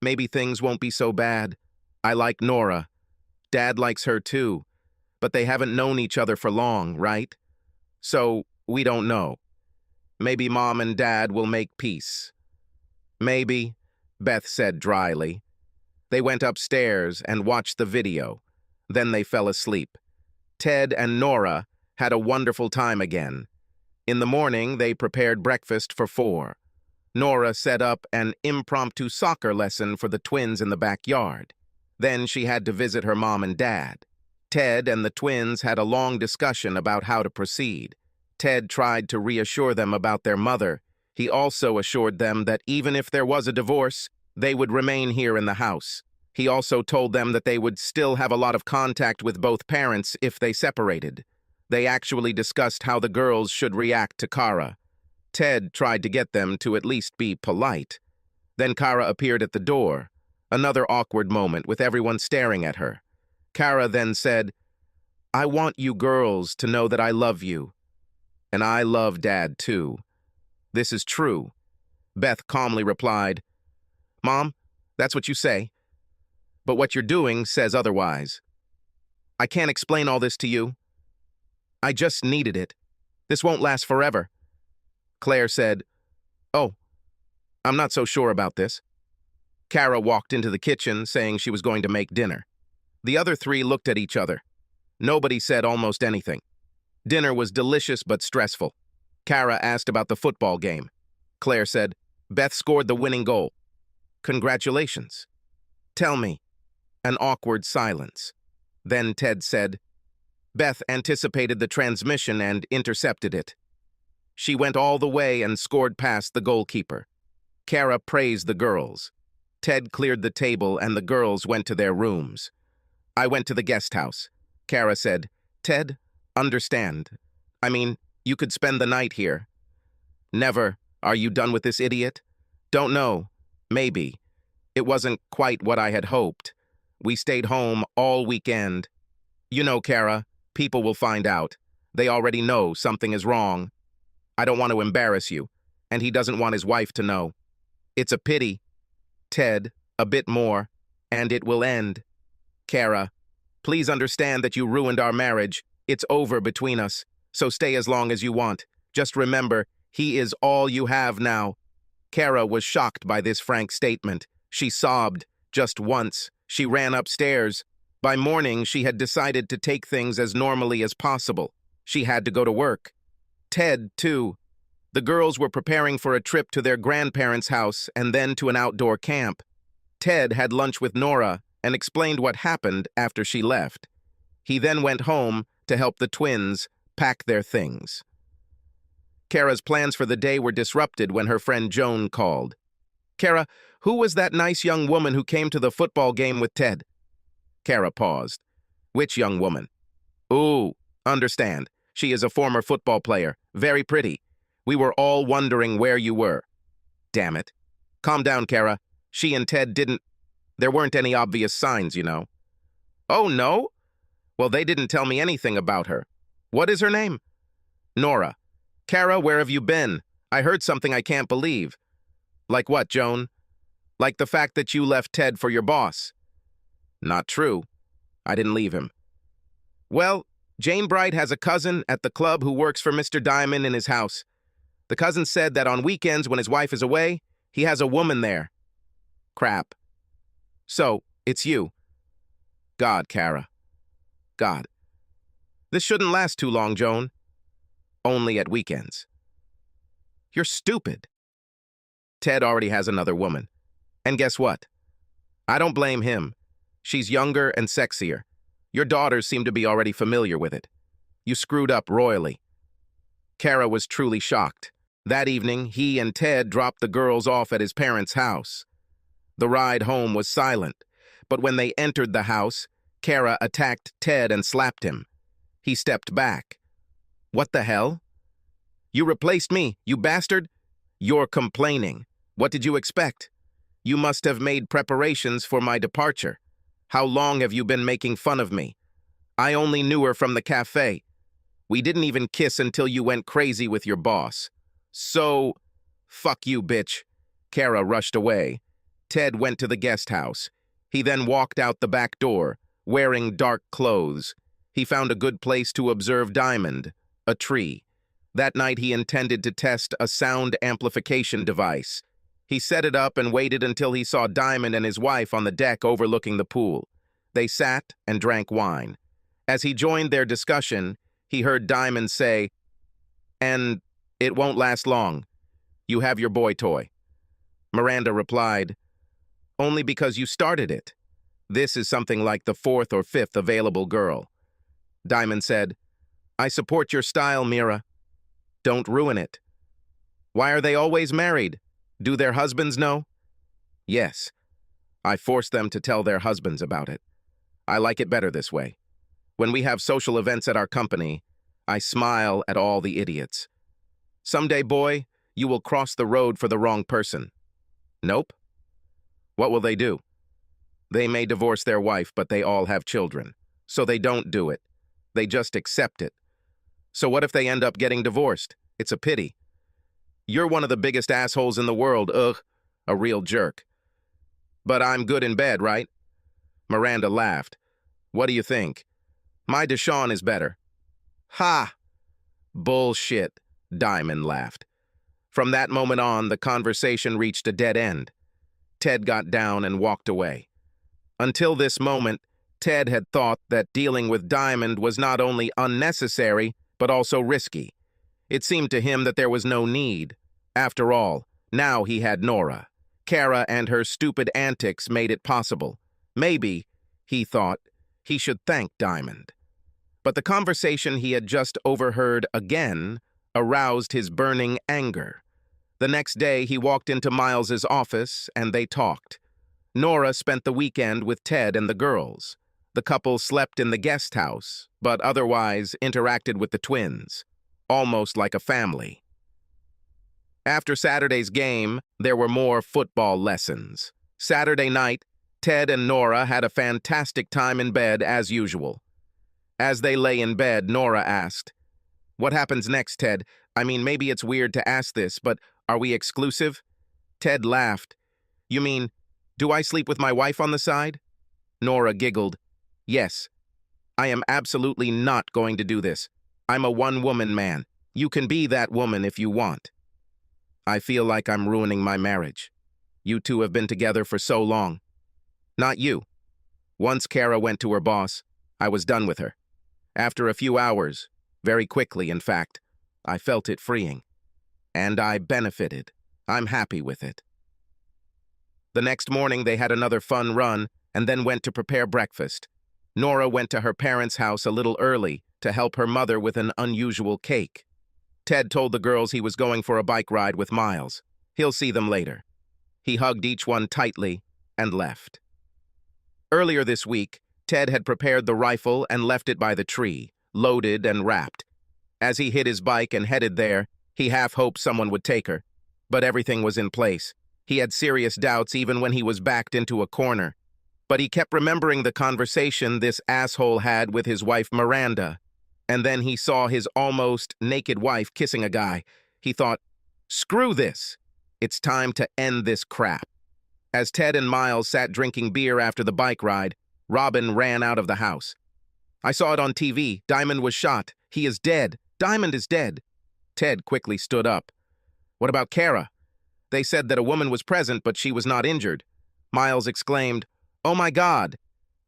Speaker 1: Maybe things won't be so bad. I like Nora. Dad likes her too. But they haven't known each other for long, right? So, we don't know. Maybe Mom and Dad will make peace." "Maybe," Beth said dryly. They went upstairs and watched the video. Then they fell asleep. Ted and Nora had a wonderful time again. In the morning, they prepared breakfast for 4. Nora set up an impromptu soccer lesson for the twins in the backyard. Then she had to visit her mom and dad. Ted and the twins had a long discussion about how to proceed. Ted tried to reassure them about their mother. He also assured them that even if there was a divorce, they would remain here in the house. He also told them that they would still have a lot of contact with both parents if they separated. They actually discussed how the girls should react to Kara. Ted tried to get them to at least be polite. Then Kara appeared at the door. Another awkward moment with everyone staring at her. Kara then said, "I want you girls to know that I love you. And I love Dad too. This is true." Beth calmly replied, "Mom, that's what you say. But what you're doing says otherwise. I can't explain all this to you. I just needed it. This won't last forever." Claire said, "Oh, I'm not so sure about this." Kara walked into the kitchen saying she was going to make dinner. The other 3 looked at each other. Nobody said almost anything. Dinner was delicious but stressful. Kara asked about the football game. Claire said, Beth scored the winning goal. Congratulations. Tell me. An awkward silence. Then Ted said, Beth anticipated the transmission and intercepted it. She went all the way and scored past the goalkeeper. Kara praised the girls. Ted cleared the table and the girls went to their rooms. I went to the guest house. Kara said, Ted, understand. I mean, you could spend the night here. Never. Are you done with this idiot? Don't know. Maybe. It wasn't quite what I had hoped. We stayed home all weekend. You know, Kara, people will find out. They already know something is wrong. I don't want to embarrass you, and he doesn't want his wife to know. It's a pity. Ted, a bit more, and it will end. Kara, please understand that you ruined our marriage. It's over between us, so stay as long as you want. Just remember, he is all you have now. Kara was shocked by this frank statement. She sobbed. Just once. She ran upstairs. By morning, she had decided to take things as normally as possible. She had to go to work. Ted, too. The girls were preparing for a trip to their grandparents' house and then to an outdoor camp. Ted had lunch with Nora and explained what happened after she left. He then went home to help the twins pack their things. Kara's plans for the day were disrupted when her friend Joan called. Kara, who was that nice young woman who came to the football game with Ted? Kara paused. Which young woman? Ooh, understand. She is a former football player. Very pretty. We were all wondering where you were. Damn it. Calm down, Kara. She and Ted didn't... There weren't any obvious signs, you know. Oh, no? Well, they didn't tell me anything about her. What is her name? Nora. Kara, where have you been? I heard something I can't believe. Like what, Joan? Like the fact that you left Ted for your boss. Not true. I didn't leave him. Well, Jane Bright has a cousin at the club who works for Mr. Diamond in his house. The cousin said that on weekends when his wife is away, he has a woman there. Crap. So, it's you. God, Kara. God. This shouldn't last too long, Joan. Only at weekends. You're stupid. Ted already has another woman. And guess what? I don't blame him. She's younger and sexier. Your daughters seem to be already familiar with it. You screwed up royally. Kara was truly shocked. That evening, he and Ted dropped the girls off at his parents' house. The ride home was silent, but when they entered the house, Kara attacked Ted and slapped him. He stepped back. What the hell? You replaced me, you bastard? You're complaining. What did you expect? You must have made preparations for my departure. How long have you been making fun of me? I only knew her from the cafe. We didn't even kiss until you went crazy with your boss. So, fuck you, bitch. Kara rushed away. Ted went to the guest house. He then walked out the back door, wearing dark clothes. He found a good place to observe Diamond, a tree. That night he intended to test a sound amplification device. He set it up and waited until he saw Diamond and his wife on the deck overlooking the pool. They sat and drank wine. As he joined their discussion, he heard Diamond say, "And it won't last long. You have your boy toy." Miranda replied, "Only because you started it. This is something like the fourth or fifth available girl." Diamond said, "I support your style, Mira. Don't ruin it." "Why are they always married? Do their husbands know?" "Yes. I force them to tell their husbands about it. I like it better this way. When we have social events at our company, I smile at all the idiots. Someday, boy, you will cross the road for the wrong person." "Nope." "What will they do?" "They may divorce their wife, but they all have children. So they don't do it. They just accept it. So what if they end up getting divorced? It's a pity. You're one of the biggest assholes in the world, ugh, a real jerk. But I'm good in bed, right?" Miranda laughed. "What do you think? My Deshaun is better." "Ha!" "Bullshit," Diamond laughed. From that moment on, the conversation reached a dead end. Ted got down and walked away. Until this moment, Ted had thought that dealing with Diamond was not only unnecessary, but also risky. It seemed to him that there was no need. After all, Now he had Nora. Kara and her stupid antics made it possible. Maybe, he thought, he should thank Diamond. But the conversation he had just overheard again aroused his burning anger. The next day, he walked into Miles's office, and they talked. Nora spent the weekend with Ted and the girls. The couple slept in the guest house, but otherwise interacted with the twins, almost like a family. After Saturday's game, there were more football lessons. Saturday night, Ted and Nora had a fantastic time in bed as usual. As they lay in bed, Nora asked, "What happens next, Ted? I mean, maybe it's weird to ask this, but are we exclusive?" Ted laughed. "You mean, do I sleep with my wife on the side?" Nora giggled. "Yes. I am absolutely not going to do this. I'm a one-woman man. You can be that woman if you want." "I feel like I'm ruining my marriage. You two have been together for so long." "Not you. Once Kara went to her boss, I was done with her. After a few hours, very quickly in fact, I felt it freeing. And I benefited. I'm happy with it." The next morning they had another fun run and then went to prepare breakfast. Nora went to her parents' house a little early to help her mother with an unusual cake. Ted told the girls he was going for a bike ride with Miles. He'll see them later. He hugged each one tightly and left. Earlier this week, Ted had prepared the rifle and left it by the tree, loaded and wrapped. As he hid his bike and headed there, he half hoped someone would take her. But everything was in place. He had serious doubts even when he was backed into a corner. But he kept remembering the conversation this asshole had with his wife Miranda. And then he saw his almost naked wife kissing a guy. He thought, screw this. It's time to end this crap. As Ted and Miles sat drinking beer after the bike ride, Robin ran out of the house. "I saw it on TV. Diamond was shot. He is dead. Diamond is dead." Ted quickly stood up. "What about Kara? They said that a woman was present, but she was not injured." Miles exclaimed, "Oh my God!"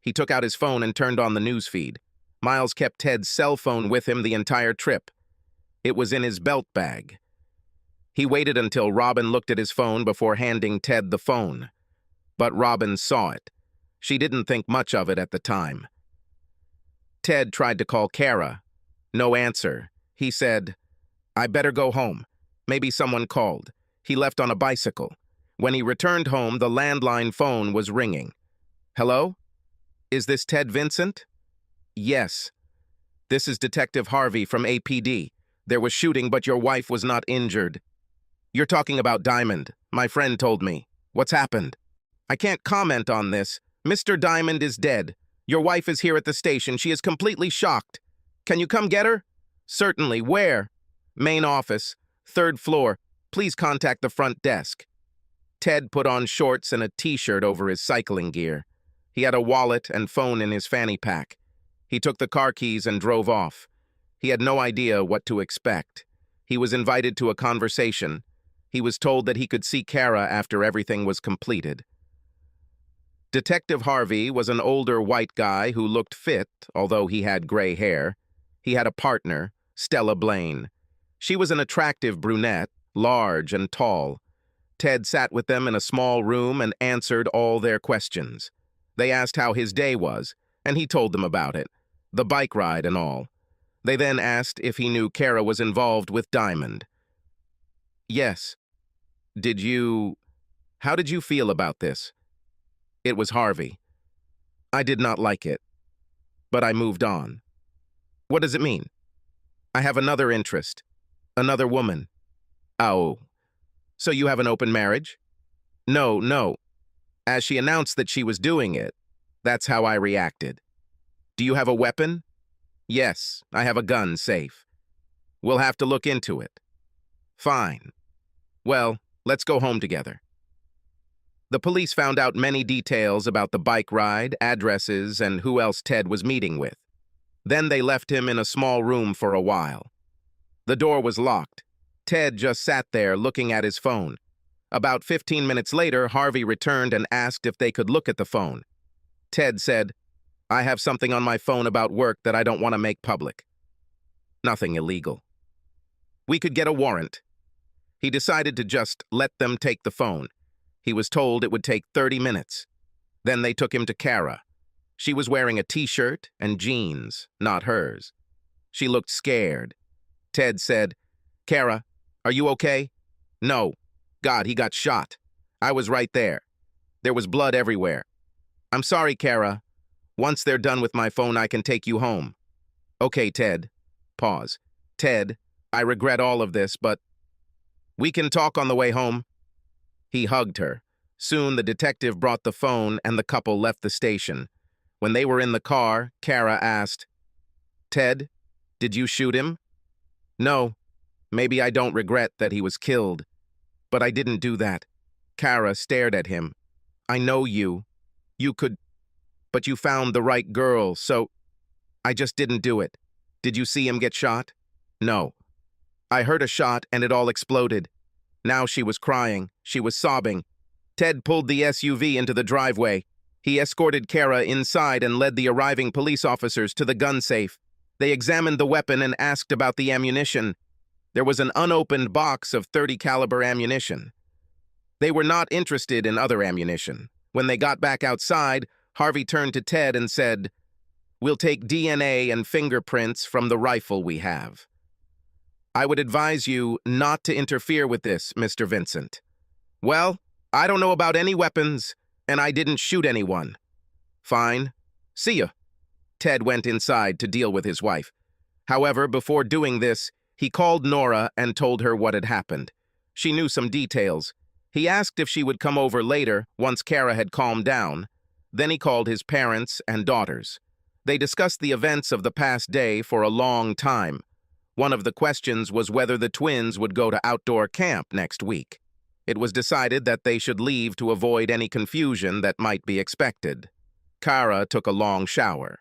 Speaker 1: He took out his phone and turned on the news feed. Miles kept Ted's cell phone with him the entire trip. It was in his belt bag. He waited until Robin looked at his phone before handing Ted the phone. But Robin saw it. She didn't think much of it at the time. Ted tried to call Kara. No answer. He said, "I better go home. Maybe someone called." He left on a bicycle. When he returned home, the landline phone was ringing. "Hello? Is this Ted Vincent?" "Yes. This is Detective Harvey from APD. There was shooting, but your wife was not injured." "You're talking about Diamond. My friend told me. What's happened?" "I can't comment on this. Mr. Diamond is dead. Your wife is here at the station. She is completely shocked. Can you come get her?" "Certainly. Where?" "Main office. 3rd floor. Please contact the front desk." Ted put on shorts and a t-shirt over his cycling gear. He had a wallet and phone in his fanny pack. He took the car keys and drove off. He had no idea what to expect. He was invited to a conversation. He was told that he could see Kara after everything was completed. Detective Harvey was an older white guy who looked fit, although he had gray hair. He had a partner, Stella Blaine. She was an attractive brunette, large and tall. Ted sat with them in a small room and answered all their questions. They asked how his day was, and he told them about it, the bike ride and all. They then asked if he knew Kara was involved with Diamond. "Yes." How did you feel about this?" It was Harvey. "I did not like it. But I moved on." "What does it mean?" "I have another interest. Another woman." "Oh. So you have an open marriage?" No. As she announced that she was doing it, that's how I reacted." "Do you have a weapon?" "Yes, I have a gun safe." "We'll have to look into it." "Fine. Well, let's go home together." The police found out many details about the bike ride, addresses, and who else Ted was meeting with. Then they left him in a small room for a while. The door was locked. Ted just sat there looking at his phone. About 15 minutes later, Harvey returned and asked if they could look at the phone. Ted said, "I have something on my phone about work that I don't want to make public." "Nothing illegal." "We could get a warrant." He decided to just let them take the phone. He was told it would take 30 minutes. Then they took him to Kara. She was wearing a t-shirt and jeans, not hers. She looked scared. Ted said, "Kara, are you okay?" "No. God, he got shot. I was right there. There was blood everywhere." "I'm sorry, Kara. Once they're done with my phone, I can take you home." "Okay, Ted." Pause. "Ted, I regret all of this, but we can talk on the way home." He hugged her. Soon the detective brought the phone and the couple left the station. When they were in the car, Kara asked, "Ted, did you shoot him?" "No. Maybe I don't regret that he was killed. But I didn't do that." Kara stared at him. "I know you. You could, but you found the right girl, so I just didn't do it." "Did you see him get shot?" "No. I heard a shot and it all exploded." Now she was crying. She was sobbing. Ted pulled the SUV into the driveway. He escorted Kara inside and led the arriving police officers to the gun safe. They examined the weapon and asked about the ammunition. There was an unopened box of .30 caliber ammunition. They were not interested in other ammunition. When they got back outside, Harvey turned to Ted and said, "We'll take DNA and fingerprints from the rifle we have. I would advise you not to interfere with this, Mr. Vincent." "Well, I don't know about any weapons, and I didn't shoot anyone." "Fine. See ya." Ted went inside to deal with his wife. However, before doing this, he called Nora and told her what had happened. She knew some details. He asked if she would come over later, once Kara had calmed down. Then he called his parents and daughters. They discussed the events of the past day for a long time. One of the questions was whether the twins would go to outdoor camp next week. It was decided that they should leave to avoid any confusion that might be expected. Kara took a long shower.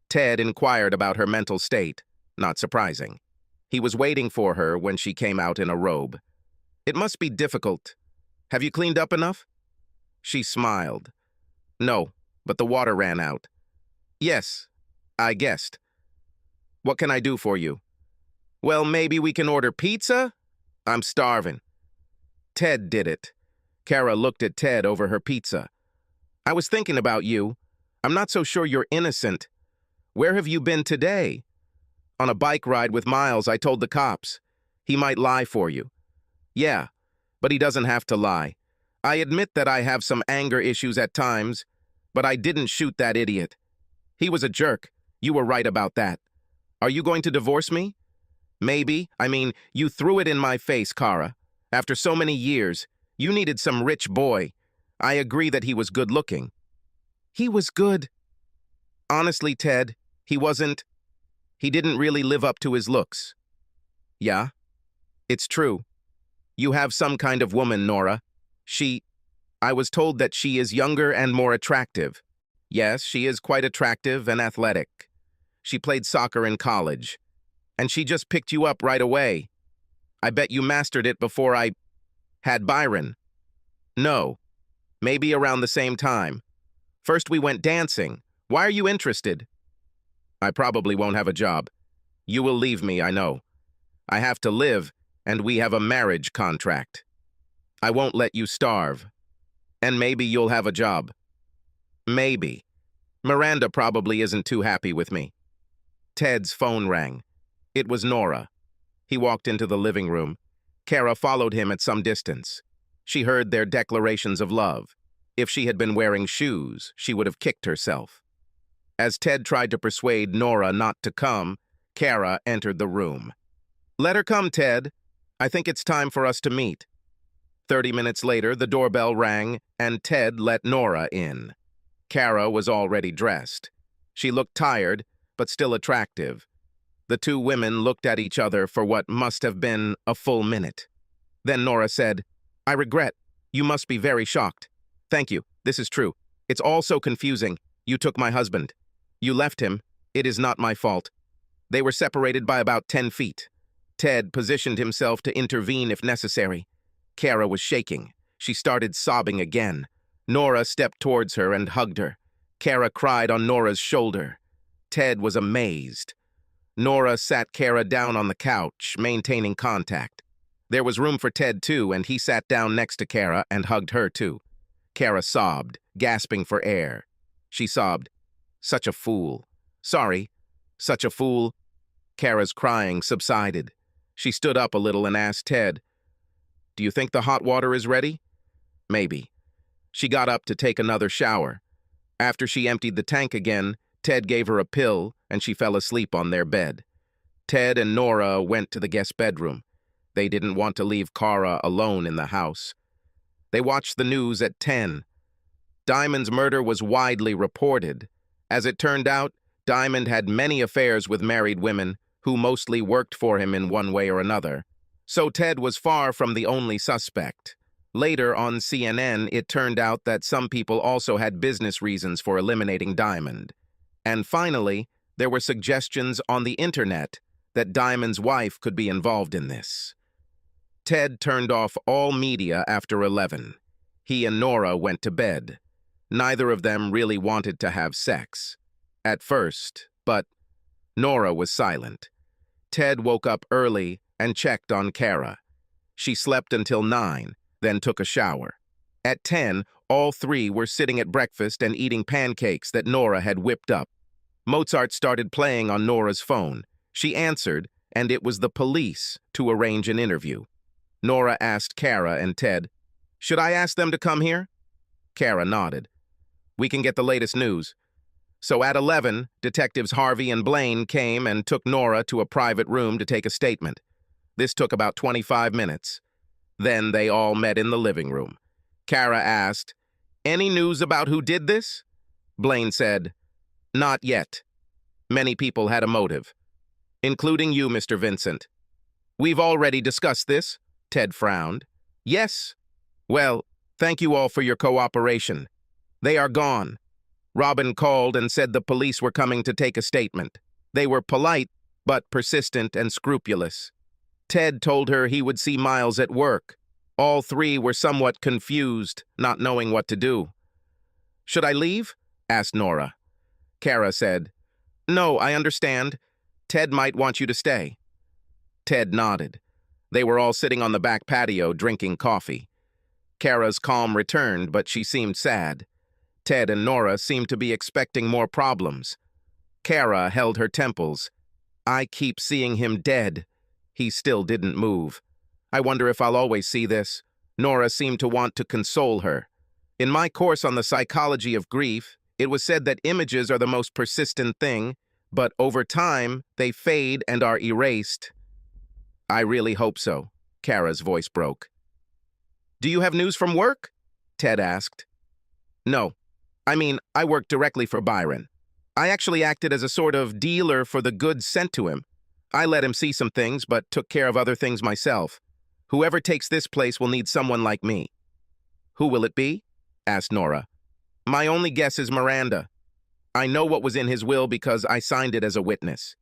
Speaker 1: Ted inquired about her mental state. Not surprising. He was waiting for her when she came out in a robe. "It must be difficult. Have you cleaned up enough?" She smiled. "No, but the water ran out." "Yes, I guessed. What can I do for you?" "Well, maybe we can order pizza? I'm starving." Ted did it. Kara looked at Ted over her pizza. "I was thinking about you. I'm not so sure you're innocent. Where have you been today?" "On a bike ride with Miles. I told the cops. He might lie for you." "Yeah, but he doesn't have to lie. I admit that I have some anger issues at times, but I didn't shoot that idiot. He was a jerk. You were right about that. Are you going to divorce me?" "Maybe. I mean, you threw it in my face, Kara. After so many years, you needed some rich boy. I agree that he was good-looking." "He was good." "Honestly, Ted, he wasn't. He didn't really live up to his looks." "Yeah? It's true. You have some kind of woman, Nora. I was told that she is younger and more attractive." "Yes, she is quite attractive and athletic. She played soccer in college. And she just picked you up right away. I bet you mastered it before I had Byron." "No. Maybe around the same time. First we went dancing. Why are you interested?" "I probably won't have a job. You will leave me, I know. I have to live, and we have a marriage contract. I won't let you starve. And maybe you'll have a job." "Maybe. Miranda probably isn't too happy with me." Ted's phone rang. It was Nora. He walked into the living room. Kara followed him at some distance. She heard their declarations of love. If she had been wearing shoes, she would have kicked herself. As Ted tried to persuade Nora not to come, Kara entered the room. "Let her come, Ted. I think it's time for us to meet." 30 minutes later, the doorbell rang, and Ted let Nora in. Kara was already dressed. She looked tired, but still attractive. The two women looked at each other for what must have been a full minute. Then Nora said, "I regret. You must be very shocked. Thank you. This is true. It's all so confusing. You took my husband. You left him. It is not my fault." They were separated by about 10 feet. Ted positioned himself to intervene if necessary. Kara was shaking. She started sobbing again. Nora stepped towards her and hugged her. Kara cried on Nora's shoulder. Ted was amazed. Nora sat Kara down on the couch, maintaining contact. There was room for Ted, too, and he sat down next to Kara and hugged her, too. Kara sobbed, gasping for air. She sobbed, "Such a fool. Sorry. Such a fool." Kara's crying subsided. She stood up a little and asked Ted, "Do you think the hot water is ready?" "Maybe." She got up to take another shower. After she emptied the tank again, Ted gave her a pill, and she fell asleep on their bed. Ted and Nora went to the guest bedroom. They didn't want to leave Kara alone in the house. They watched the news at 10. Diamond's murder was widely reported. As it turned out, Diamond had many affairs with married women who mostly worked for him in one way or another. So Ted was far from the only suspect. Later on CNN, it turned out that some people also had business reasons for eliminating Diamond. And finally, there were suggestions on the internet that Diamond's wife could be involved in this. Ted turned off all media after 11. He and Nora went to bed. Neither of them really wanted to have sex. At first, but Nora was silent. Ted woke up early and checked on Kara. She slept until 9, then took a shower. At 10, all three were sitting at breakfast and eating pancakes that Nora had whipped up. Mozart started playing on Nora's phone. She answered, and it was the police to arrange an interview. Nora asked Kara and Ted, "Should I ask them to come here?" Kara nodded. "We can get the latest news." So at 11, Detectives Harvey and Blaine came and took Nora to a private room to take a statement. This took about 25 minutes. Then they all met in the living room. Kara asked, "Any news about who did this?" Blaine said, "Not yet. Many people had a motive, including you, Mr. Vincent." "We've already discussed this," Ted frowned. "Yes. Well, thank you all for your cooperation. They are gone." Robin called and said the police were coming to take a statement. They were polite, but persistent and scrupulous. Ted told her he would see Miles at work. All three were somewhat confused, not knowing what to do. "Should I leave?" asked Nora. Kara said, "No, I understand. Ted might want you to stay." Ted nodded. They were all sitting on the back patio drinking coffee. Kara's calm returned, but she seemed sad. Ted and Nora seemed to be expecting more problems. Kara held her temples. "I keep seeing him dead." He still didn't move. "I wonder if I'll always see this." Nora seemed to want to console her. "In my course on the psychology of grief, it was said that images are the most persistent thing, but over time, they fade and are erased." "I really hope so." Kara's voice broke. "Do you have news from work?" Ted asked. "No. I mean, I worked directly for Byron. I actually acted as a sort of dealer for the goods sent to him. I let him see some things, but took care of other things myself. Whoever takes this place will need someone like me." "Who will it be?" asked Nora. "My only guess is Miranda. I know what was in his will because I signed it as a witness.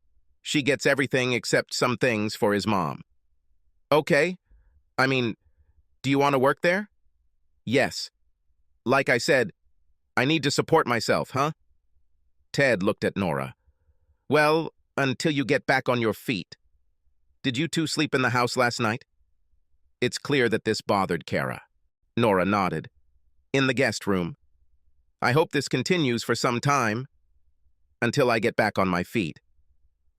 Speaker 1: She gets everything except some things for his mom." "Okay. I mean, do you want to work there?" "Yes. Like I said, I need to support myself, huh?" Ted looked at Nora. "Well, until you get back on your feet. Did you two sleep in the house last night?" It's clear that this bothered Kara. Nora nodded. "In the guest room. I hope this continues for some time, until I get back on my feet."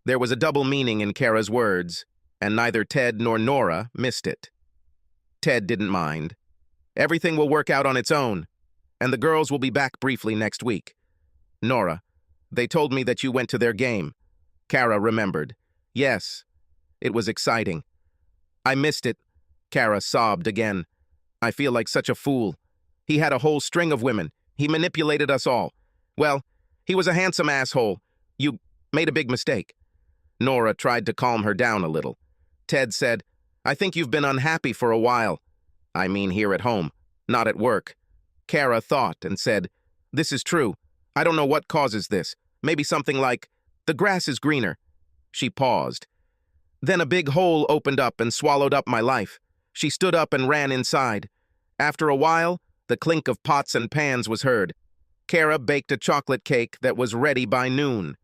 Speaker 1: There was a double meaning in Kara's words, and neither Ted nor Nora missed it. Ted didn't mind. "Everything will work out on its own, and the girls will be back briefly next week." "Nora, they told me that you went to their game." Kara remembered. "Yes, it was exciting." "I missed it." Kara sobbed again. "I feel like such a fool. He had a whole string of women. He manipulated us all. Well, he was a handsome asshole. You made a big mistake." Nora tried to calm her down a little. Ted said, "I think you've been unhappy for a while. I mean here at home, not at work." Kara thought and said, "This is true. I don't know what causes this. Maybe something like, the grass is greener." She paused. "Then a big hole opened up and swallowed up my life." She stood up and ran inside. After a while, the clink of pots and pans was heard. Kara baked a chocolate cake that was ready by noon.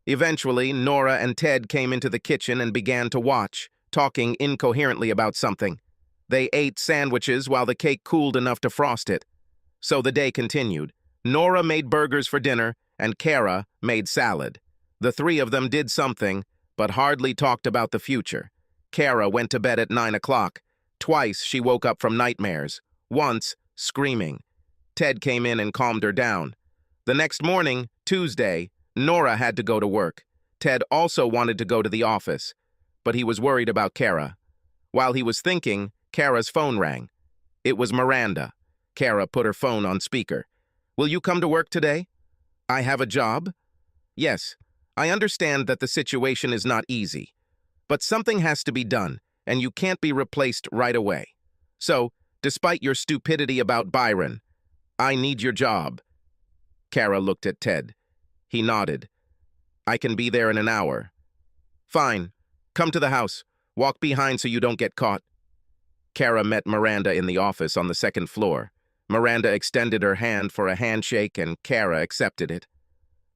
Speaker 1: Eventually, Nora and Ted came into the kitchen and began to watch, talking incoherently about something. They ate sandwiches while the cake cooled enough to frost it. So the day continued. Nora made burgers for dinner, and Kara made salad. The three of them did something, but hardly talked about the future. Kara went to bed at 9 o'clock. Twice she woke up from nightmares. Once, screaming. Ted came in and calmed her down. The next morning, Tuesday, Nora had to go to work. Ted also wanted to go to the office, but he was worried about Kara. While he was thinking, Kara's phone rang. It was Miranda. Kara put her phone on speaker. "Will you come to work today?" "I have a job?" "Yes. I understand that the situation is not easy. But something has to be done, and you can't be replaced right away. So, despite your stupidity about Byron, I need your job." Kara looked at Ted. He nodded. "I can be there in an hour." "Fine. Come to the house. Walk behind so you don't get caught." Kara met Miranda in the office on the second floor. Miranda extended her hand for a handshake, and Kara accepted it.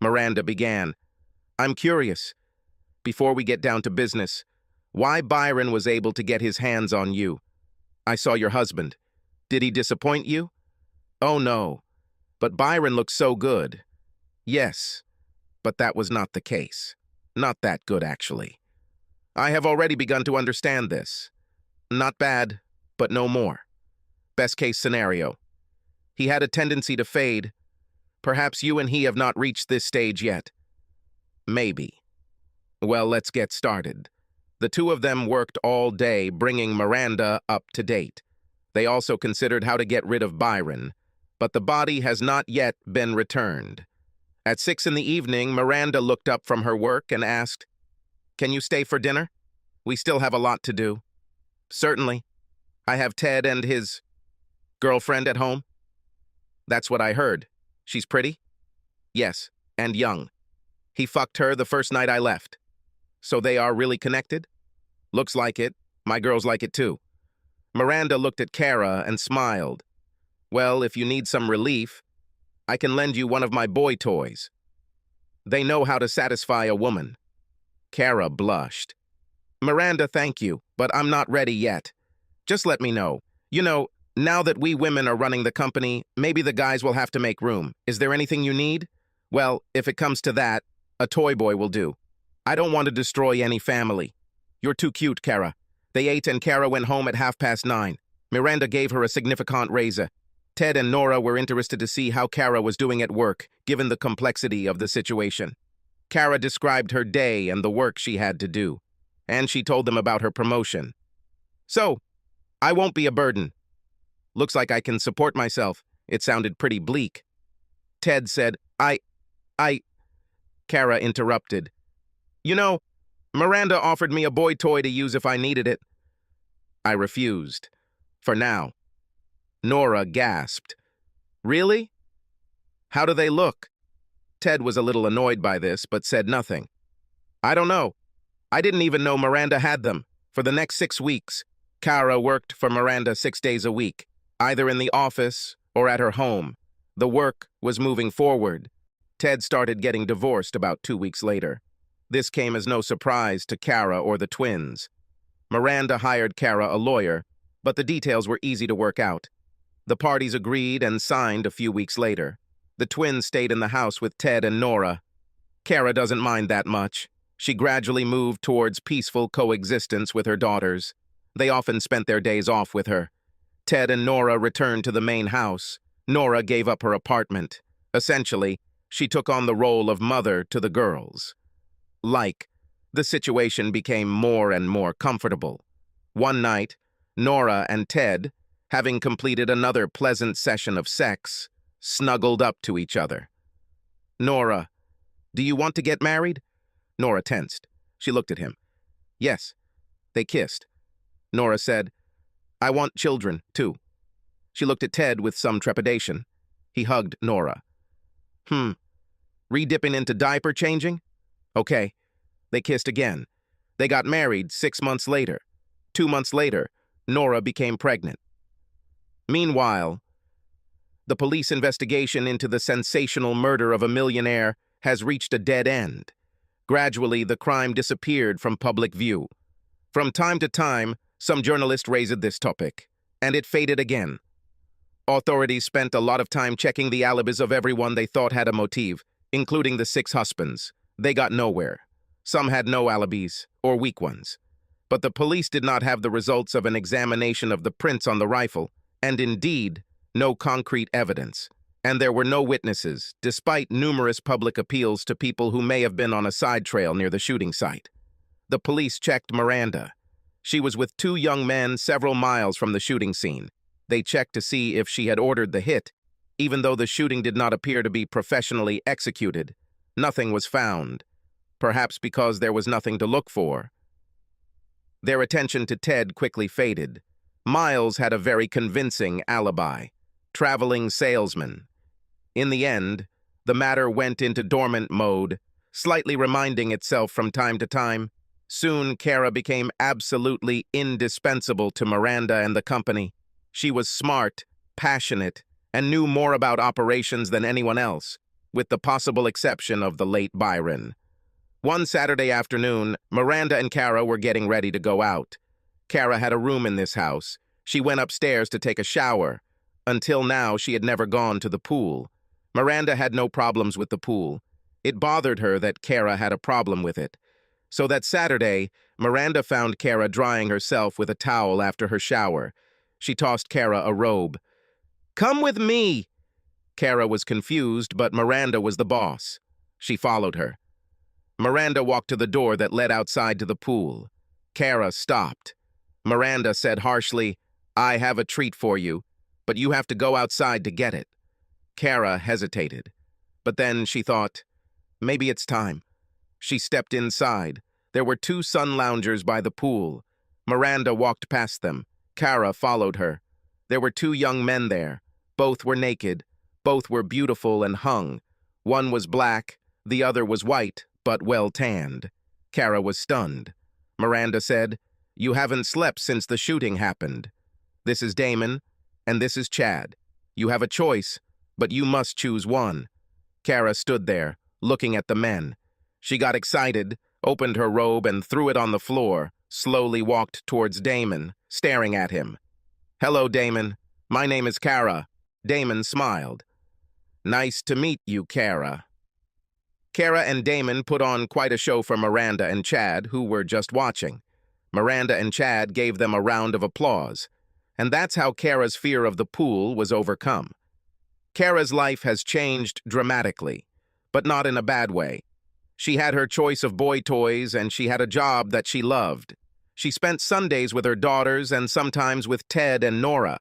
Speaker 1: Miranda began, "I'm curious, before we get down to business, why Byron was able to get his hands on you. I saw your husband. Did he disappoint you?" "Oh, no. But Byron looked so good." "Yes, but that was not the case. Not that good, actually. I have already begun to understand this. Not bad, but no more. Best case scenario. He had a tendency to fade. Perhaps you and he have not reached this stage yet." "Maybe." "Well, let's get started." The two of them worked all day, bringing Miranda up to date. They also considered how to get rid of Byron, but the body has not yet been returned. At 6 in the evening, Miranda looked up from her work and asked, "Can you stay for dinner? We still have a lot to do." "Certainly. I have Ted and his girlfriend at home." "That's what I heard. She's pretty?" "Yes, and young. He fucked her the first night I left." "So they are really connected?" "Looks like it. My girls like it too." Miranda looked at Kara and smiled. "Well, if you need some relief, I can lend you one of my boy toys. They know how to satisfy a woman." Kara blushed. "Miranda, thank you, but I'm not ready yet. Just let me know. You know, now that we women are running the company, maybe the guys will have to make room. Is there anything you need? Well, if it comes to that, a toy boy will do. I don't want to destroy any family." "You're too cute, Kara." They ate and Kara went home at 9:30. Miranda gave her a significant raise. Ted and Nora were interested to see how Kara was doing at work, given the complexity of the situation. Kara described her day and the work she had to do, and she told them about her promotion. "So, I won't be a burden. Looks like I can support myself." It sounded pretty bleak. Ted said, I... Kara interrupted. "You know, Miranda offered me a boy toy to use if I needed it." I refused. For now. Nora gasped. "Really? How do they look?" Ted was a little annoyed by this, but said nothing. "I don't know. I didn't even know Miranda had them." For the next 6 weeks, Kara worked for Miranda 6 days a week, either in the office or at her home. The work was moving forward. Ted started getting divorced about 2 weeks later. This came as no surprise to Kara or the twins. Miranda hired Kara a lawyer, but the details were easy to work out. The parties agreed and signed a few weeks later. The twins stayed in the house with Ted and Nora. Kara doesn't mind that much. She gradually moved towards peaceful coexistence with her daughters. They often spent their days off with her. Ted and Nora returned to the main house. Nora gave up her apartment. Essentially, she took on the role of mother to the girls. The situation became more and more comfortable. One night, Nora and Ted, having completed another pleasant session of sex, snuggled up to each other. "Nora, do you want to get married?" Nora tensed. She looked at him. "Yes." They kissed. Nora said, "I want children, too." She looked at Ted with some trepidation. He hugged Nora. Re-dipping into diaper changing?" "Okay." They kissed again. They got married 6 months later. 2 months later, Nora became pregnant. Meanwhile, the police investigation into the sensational murder of a millionaire has reached a dead end. Gradually, the crime disappeared from public view. From time to time, some journalists raised this topic, and it faded again. Authorities spent a lot of time checking the alibis of everyone they thought had a motive, including the 6 husbands. They got nowhere. Some had no alibis, or weak ones. But the police did not have the results of an examination of the prints on the rifle, and indeed, no concrete evidence. And there were no witnesses, despite numerous public appeals to people who may have been on a side trail near the shooting site. The police checked Miranda. She was with 2 young men several miles from the shooting scene. They checked to see if she had ordered the hit. Even though the shooting did not appear to be professionally executed, nothing was found, perhaps because there was nothing to look for. Their attention to Ted quickly faded. Miles had a very convincing alibi. Traveling salesman. In the end, the matter went into dormant mode, slightly reminding itself from time to time. Soon, Kara became absolutely indispensable to Miranda and the company. She was smart, passionate, and knew more about operations than anyone else, with the possible exception of the late Byron. One Saturday afternoon, Miranda and Kara were getting ready to go out. Kara had a room in this house. She went upstairs to take a shower. Until now, she had never gone to the pool. Miranda had no problems with the pool. It bothered her that Kara had a problem with it. So that Saturday, Miranda found Kara drying herself with a towel after her shower. She tossed Kara a robe. "Come with me!" Kara was confused, but Miranda was the boss. She followed her. Miranda walked to the door that led outside to the pool. Kara stopped. Miranda said harshly, "I have a treat for you, but you have to go outside to get it." Kara hesitated. But then she thought, maybe it's time. She stepped inside. There were 2 sun loungers by the pool. Miranda walked past them. Kara followed her. There were 2 young men there. Both were naked. Both were beautiful and hung. One was black, the other was white, but well-tanned. Kara was stunned. Miranda said, "You haven't slept since the shooting happened. This is Damon, and this is Chad. You have a choice, but you must choose one." Kara stood there, looking at the men. She got excited, opened her robe and threw it on the floor, slowly walked towards Damon, staring at him. "Hello, Damon. My name is Kara." Damon smiled. "Nice to meet you, Kara." Kara and Damon put on quite a show for Miranda and Chad, who were just watching. Miranda and Chad gave them a round of applause. And that's how Kara's fear of the pool was overcome. Kara's life has changed dramatically, but not in a bad way. She had her choice of boy toys, and she had a job that she loved. She spent Sundays with her daughters and sometimes with Ted and Nora.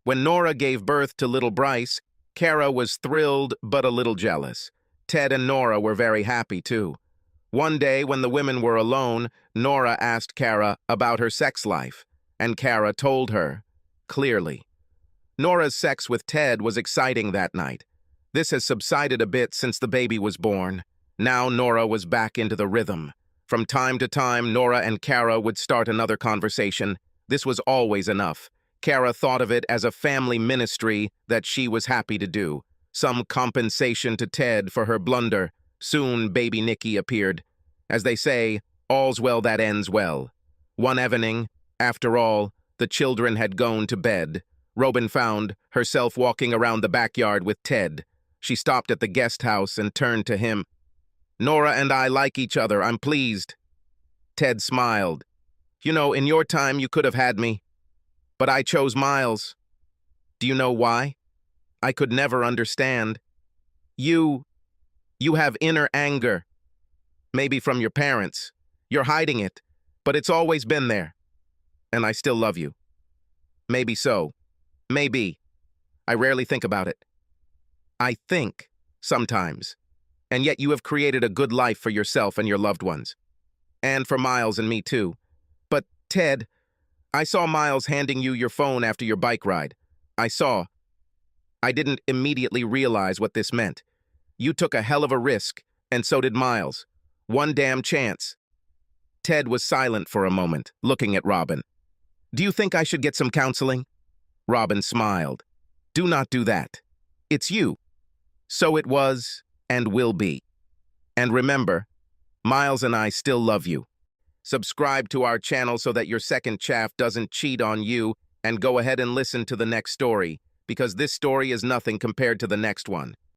Speaker 1: When Nora gave birth to little Bryce, Kara was thrilled but a little jealous. Ted and Nora were very happy, too. One day, when the women were alone, Nora asked Kara about her sex life, and Kara told her, clearly. Nora's sex with Ted was exciting that night. This has subsided a bit since the baby was born. Now Nora was back into the rhythm. From time to time, Nora and Kara would start another conversation. This was always enough. Kara thought of it as a family ministry that she was happy to do. Some compensation to Ted for her blunder. Soon baby Nicky appeared. As they say, all's well that ends well. One evening, after all, the children had gone to bed. Robin found herself walking around the backyard with Ted. She stopped at the guest house and turned to him. "Nora and I like each other. I'm pleased." Ted smiled. "You know, in your time you could have had me. But I chose Miles. Do you know why? I could never understand. You have inner anger. Maybe from your parents. You're hiding it, but it's always been there. And I still love you. Maybe so. Maybe. I rarely think about it. I think, sometimes. And yet you have created a good life for yourself and your loved ones. And for Miles and me too. But, Ted, I saw Miles handing you your phone after your bike ride. I didn't immediately realize what this meant. You took a hell of a risk, and so did Miles. One damn chance. Ted was silent for a moment, looking at Robin. "Do you think I should get some counseling?" Robin smiled. "Do not do that. It's you. So it was and will be. And remember, Miles and I still love you. Subscribe to our channel so that your second chaff doesn't cheat on you, and go ahead and listen to the next story, because this story is nothing compared to the next one.